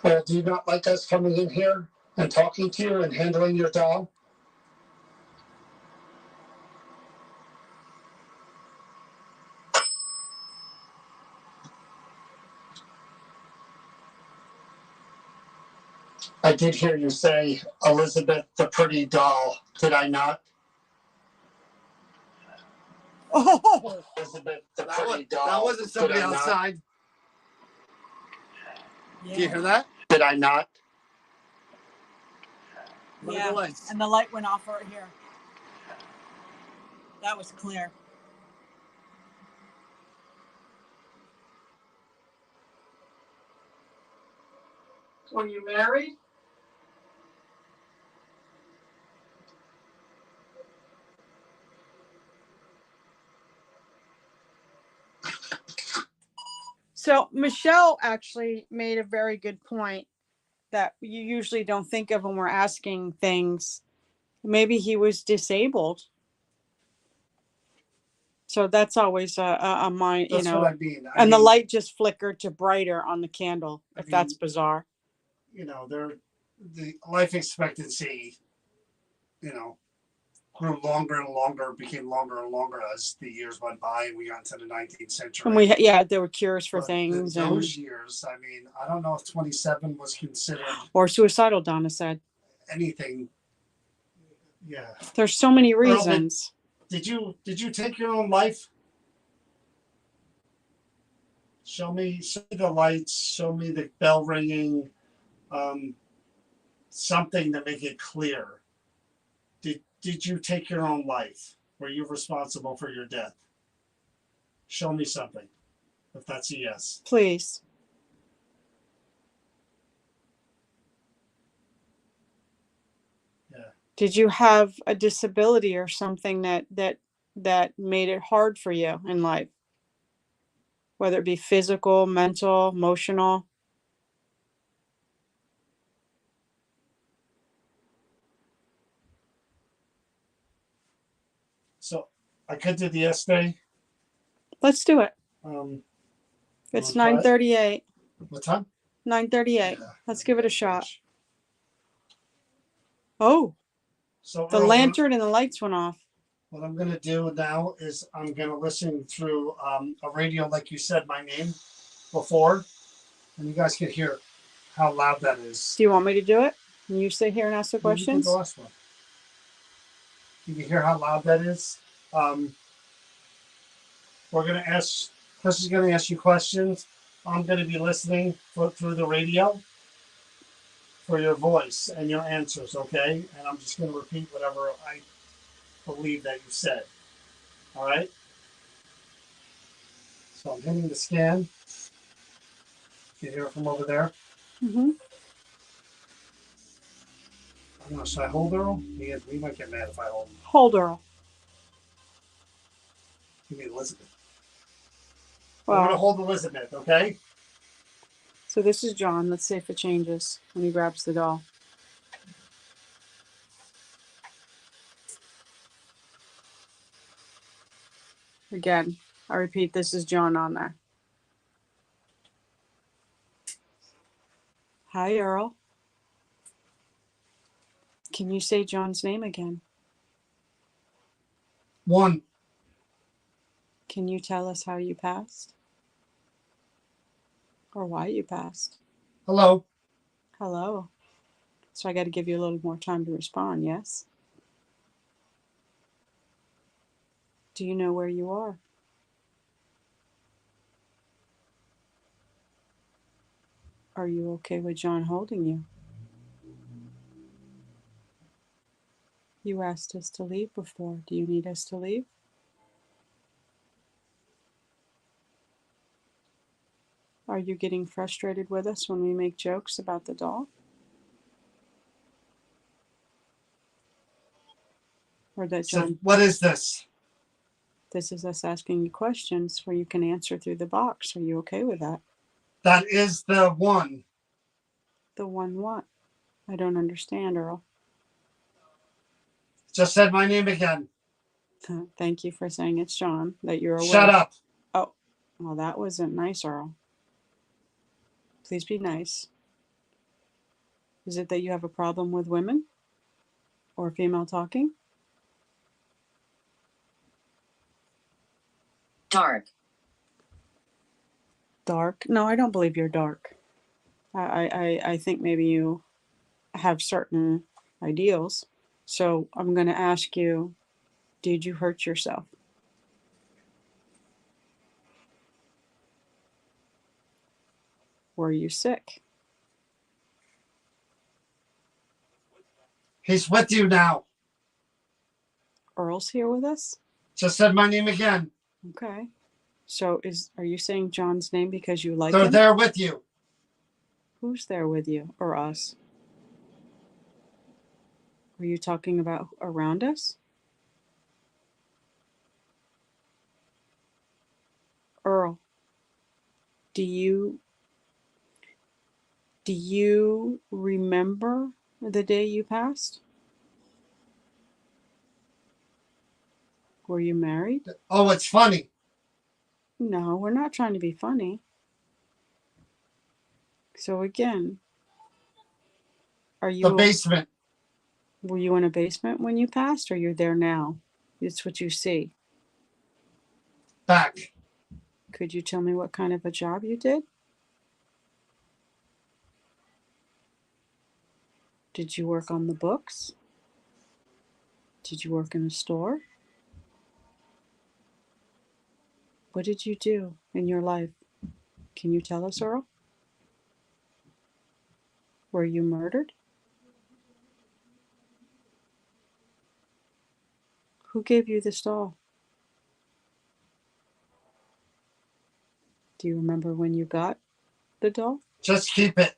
Well, do you not like us coming in here and talking to you and handling your doll? I did hear you say, Elizabeth, the pretty doll. Did I not? Oh, Elizabeth, the pretty doll. That wasn't somebody outside. yeah. Do you hear that? Did I not? Yeah, and the light went off right here. That was clear. When you married? So Michelle actually made a very good point that you usually don't think of when we're asking things. Maybe he was disabled. So that's always a mind, That's what I mean. and the light just flickered to brighter on the candle, if that's bizarre. You know, the life expectancy, grew longer and longer, became longer and longer as the years went by and we got into the 19th century. And there were cures for things. Those years, I mean, I don't know if 27 was considered or suicidal, Donna said. Anything. Yeah. There's so many reasons. Did you take your own life? Show me the lights, show me the bell ringing, something to make it clear. Did you take your own life? Were you responsible for your death? Show me something, if that's a yes. Please. Yeah. Did you have a disability or something that made it hard for you in life? Whether it be physical, mental, emotional. So I could do the yes day. Let's do it. It's 9:38. What time? 9:38. Yeah. Let's give it a shot. Oh, so the lantern and the lights went off. What I'm going to do now is I'm going to listen through a radio, like you said my name before, and you guys can hear how loud that is. Do you want me to do it? Can you sit here and ask the questions? The last one. You can hear how loud that is. We're going to ask, Chris is going to ask you questions. I'm going to be listening through the radio for your voice and your answers, okay? And I'm just going to repeat whatever I believe that you said. All right? So I'm hitting the scan. You can hear it from over there. Mm-hmm. I don't know, should I hold Earl? He might get mad if I hold him. Hold Earl. Give me Elizabeth. Well, I'm going to hold Elizabeth, okay? So this is John. Let's see if it changes when he grabs the doll. Again, I repeat, this is John on there. Hi, Earl. Can you say John's name again? 1. Can you tell us how you passed? Or why you passed? Hello. Hello. So I got to give you a little more time to respond, yes? Do you know where you are? Are you okay with John holding you? You asked us to leave before. Do you need us to leave? Are you getting frustrated with us when we make jokes about the doll? Or that So John, what is this? this is us asking you questions where you can answer through the box. Are you okay with that? That is the 1. The one what? I don't understand, Earl. Just said my name again. Thank you for saying it's John, that you're aware. Shut up. Oh, well, that wasn't nice, Earl. Please be nice. Is it that you have a problem with women? Or female talking? Dark. Dark? No, I don't believe you're dark. I think maybe you have certain ideals. So I'm going to ask you, did you hurt yourself? Were you sick? He's with you now. Earl's here with us? Just said my name again. Okay. So are you saying John's name because you like They're him? there with you. Who's there with you or us? Are you talking about around us? Earl, do you remember the day you passed? Were you married? Oh, it's funny. No, we're not trying to be funny. So again, The were basement. you in a basement when you passed, or you're there now? It's what you see. Back. Could you tell me what kind of a job you did? Did you work on the books? Did you work in a store? What did you do in your life? Can you tell us, Earl? Were you murdered? Who gave you this doll? Do you remember when you got the doll? Just keep it.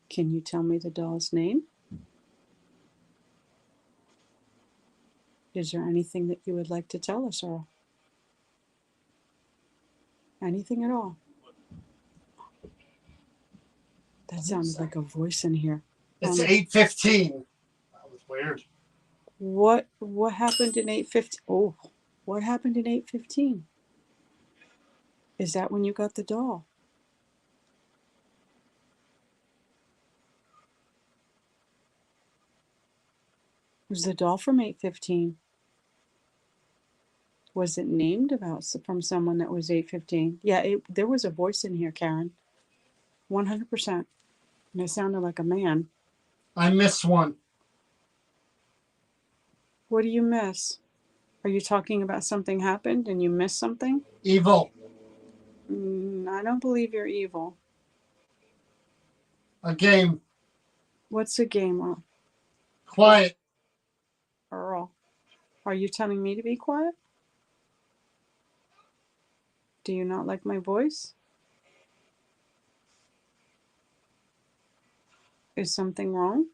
Can you tell me the doll's name? Is there anything that you would like to tell us, Earl? Anything at all? That sounded like a voice in here. It's 8:15. That was weird. What happened in 8:15? Oh, what happened in 8:15? Is that when you got the doll? Was the doll from 8:15? Was it named from someone that was 8:15? Yeah, there was a voice in here, Karen. 100%. And it sounded like a man. I missed one. What do you miss? Are you talking about something happened and you missed something? Evil. I don't believe you're evil. A game. What's a game, Quiet. Earl? Are you telling me to be quiet? Do you not like my voice? Is something wrong?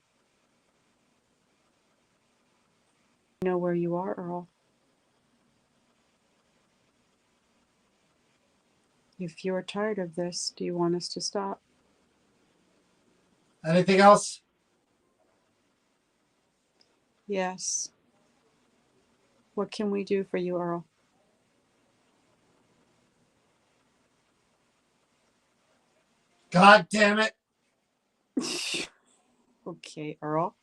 You know where you are, Earl. If you're tired of this, do you want us to stop? Anything else? Yes. What can we do for you, Earl? God damn it. Okay, Earl.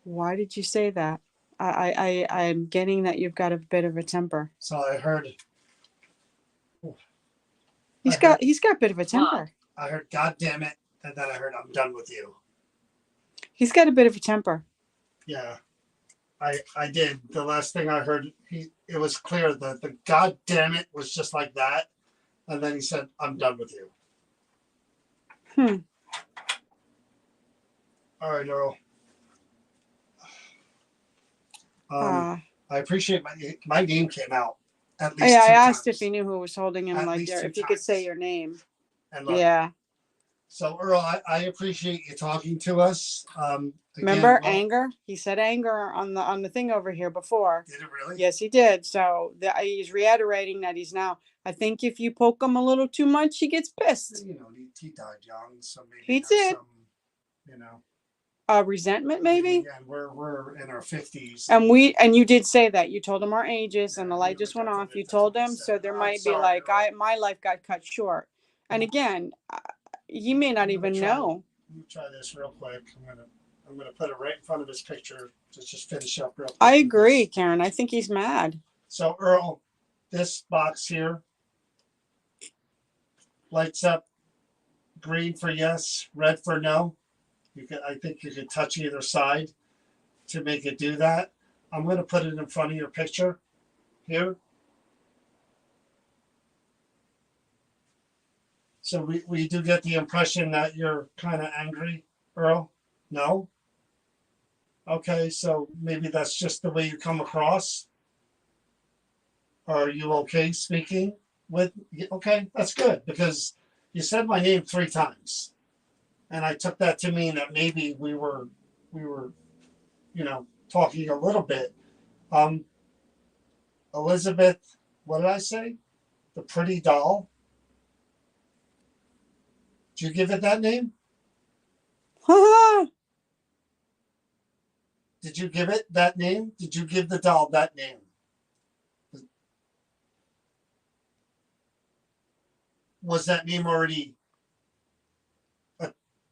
Why did you say that? I'm getting that you've got a bit of a temper. So I heard. He's I got a bit of a temper. I heard, God damn it. And then I heard, I'm done with you. He's got a bit of a temper. Yeah, I did. The last thing I heard, it was clear that the God damn it was just like that. And then he said, I'm done with you. All right, Earl. I appreciate my name came out at least. Yeah, I two asked times. if he knew who was holding him, At like least two if he could say times. your name. And look, Yeah. So Earl, I appreciate you talking to us. Again, Remember anger? He said anger on the thing over here before. Did it really? Yes, he did. So he's reiterating that he's now. I think if you poke him a little too much, he gets pissed. You know, he died young, so maybe He that's did. some, you know, Resentment maybe. Again, we're in our 50s. And you did say that. You told him our ages, and the light just went that's off. what You that's told what he him, said. so there I'm might be sorry, like Earl. my life got cut short. And again, he may not even know. Let me try this real quick. I'm gonna put it right in front of his picture to just finish up real quick. I agree, Karen. I think he's mad. So Earl, this box here lights up green for yes, red for no. I think you could touch either side to make it do that. I'm gonna put it in front of your picture here. So we do get the impression that you're kind of angry, Earl? No? Okay, so maybe that's just the way you come across. Are you okay speaking with? Okay, that's good because you said my name 3 times, and I took that to mean that maybe we were, talking a little bit. Elizabeth, what did I say? The pretty doll. Did you give it that name? Did you give it that name? Did you give the doll that name? Was that name already?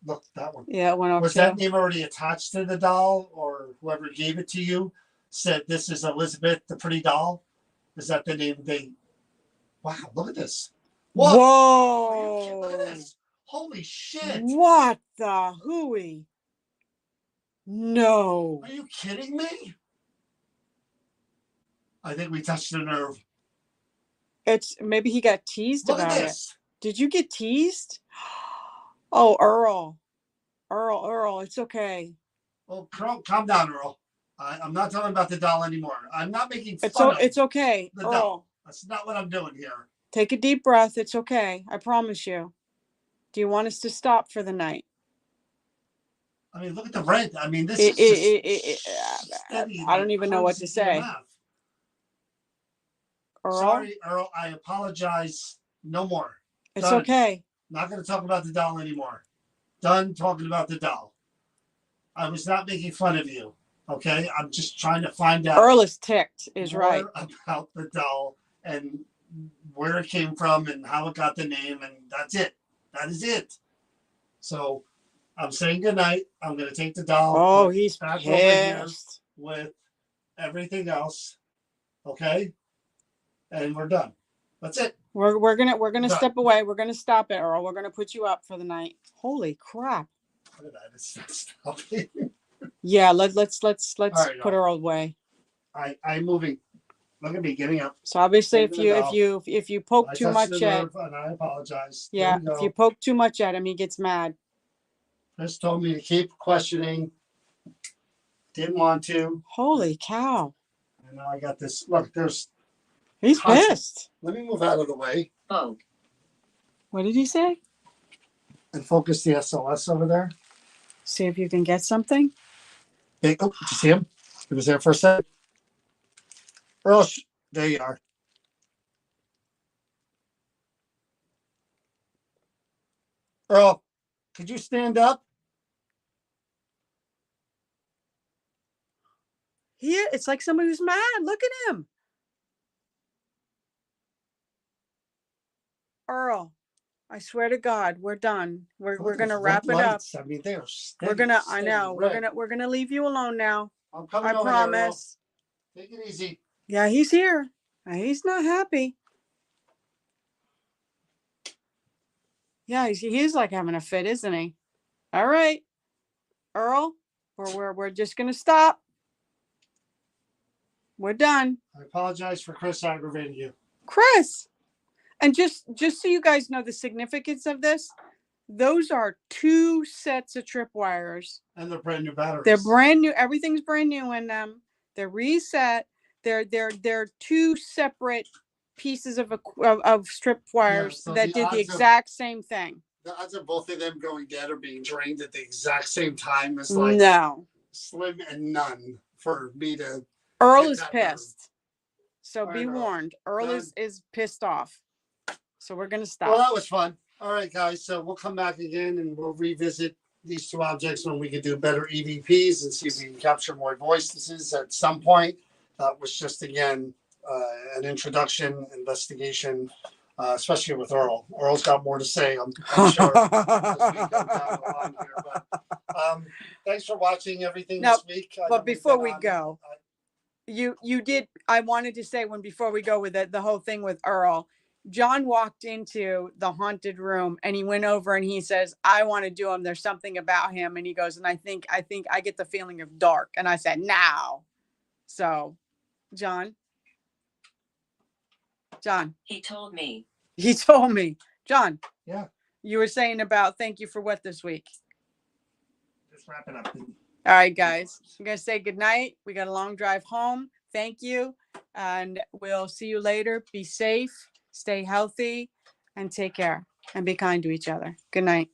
Look, that one. Yeah, it went off. Was that name already attached to the doll, or whoever gave it to you said this is Elizabeth, the pretty doll? Is that the name they? Wow, look at this. Whoa! Look at this. Holy shit! What the hooey? No. Are you kidding me? I think we touched a nerve. It's maybe he got teased Look about at it. this. Did you get teased? Oh, Earl, it's okay. Oh, calm down, Earl. I'm not talking about the doll anymore. I'm not making fun of It's okay, the Earl. doll. That's not what I'm doing here. Take a deep breath. It's okay. I promise you. Do you want us to stop for the night? I mean, look at the rent. I mean, this is just steady. I don't even know what to say. Earl? Sorry, Earl. I apologize. No more. It's okay. Not going to talk about the doll anymore. Done talking about the doll. I was not making fun of you. Okay, I'm just trying to find out. Earl is ticked. Is more right about the doll and where it came from and how it got the name, and that's it. That is it. So I'm saying goodnight. I'm going to take the doll. Oh, he's back pissed. over here with everything else. Okay, and we're done. That's it. We're gonna step away. We're gonna stop it, Earl. We're gonna put you up for the night. Holy crap! Look at that. It's not stopping. Yeah, let's right, put Earl away. I'm moving. Look at me getting up. So obviously, Taking the doll. if you poke I too touched much the at, nerve, and I apologize. yeah, There we if go. you poke too much at him, he gets mad. Chris told me to keep questioning. Didn't want to. Holy cow! And now I got this. Look, there's. He's pissed. Let me move out of the way. Oh. What did he say? And focus the SLS over there. See if you can get something. Hey, oh, did you see him? He was there for a second. Earl, there you are. Earl, could you stand up? It's like somebody who's mad. Look at him. Earl, I swear to God, we're done. We're gonna wrap it up. I mean, they are steady, We're gonna, I steady know, red. we're gonna leave you alone now. I'm coming I over here, Earl. promise. Take it easy. Yeah, he's here. He's not happy. Yeah, he's like having a fit, isn't he? All right, Earl, we're just gonna stop. We're done. I apologize for Chris aggravating you. Chris, and just so you guys know the significance of this, those are 2 sets of tripwires. And they're brand new batteries. They're brand new. Everything's brand new in them. They're reset. They're 2 separate pieces of strip wires so that did the exact same thing. The odds of both of them going dead or being drained at the exact same time is like No. slim and none for me to. Earl is pissed. Nerve. So be warned. Earl is pissed off. So we're gonna stop. Well, that was fun. All right, guys. So we'll come back again and we'll revisit these 2 objects when we can do better EVPs and see if we can capture more voices at some point. That was just again an introduction investigation, especially with Earl. Earl's got more to say, I'm sure, as we go down the line here. But thanks for watching everything this week. But before we go, you did. I wanted to say before we go with the whole thing with Earl. John walked into the haunted room and he went over and he says, I want to do him. There's something about him. And he goes, and I think I get the feeling of dark. And I said, now. So, John. He told me. John. Yeah. You were saying about thank you for what this week? Just wrapping up. All right, guys. I'm going to say good night. We got a long drive home. Thank you. And we'll see you later. Be safe. Stay healthy and take care and be kind to each other. Good night.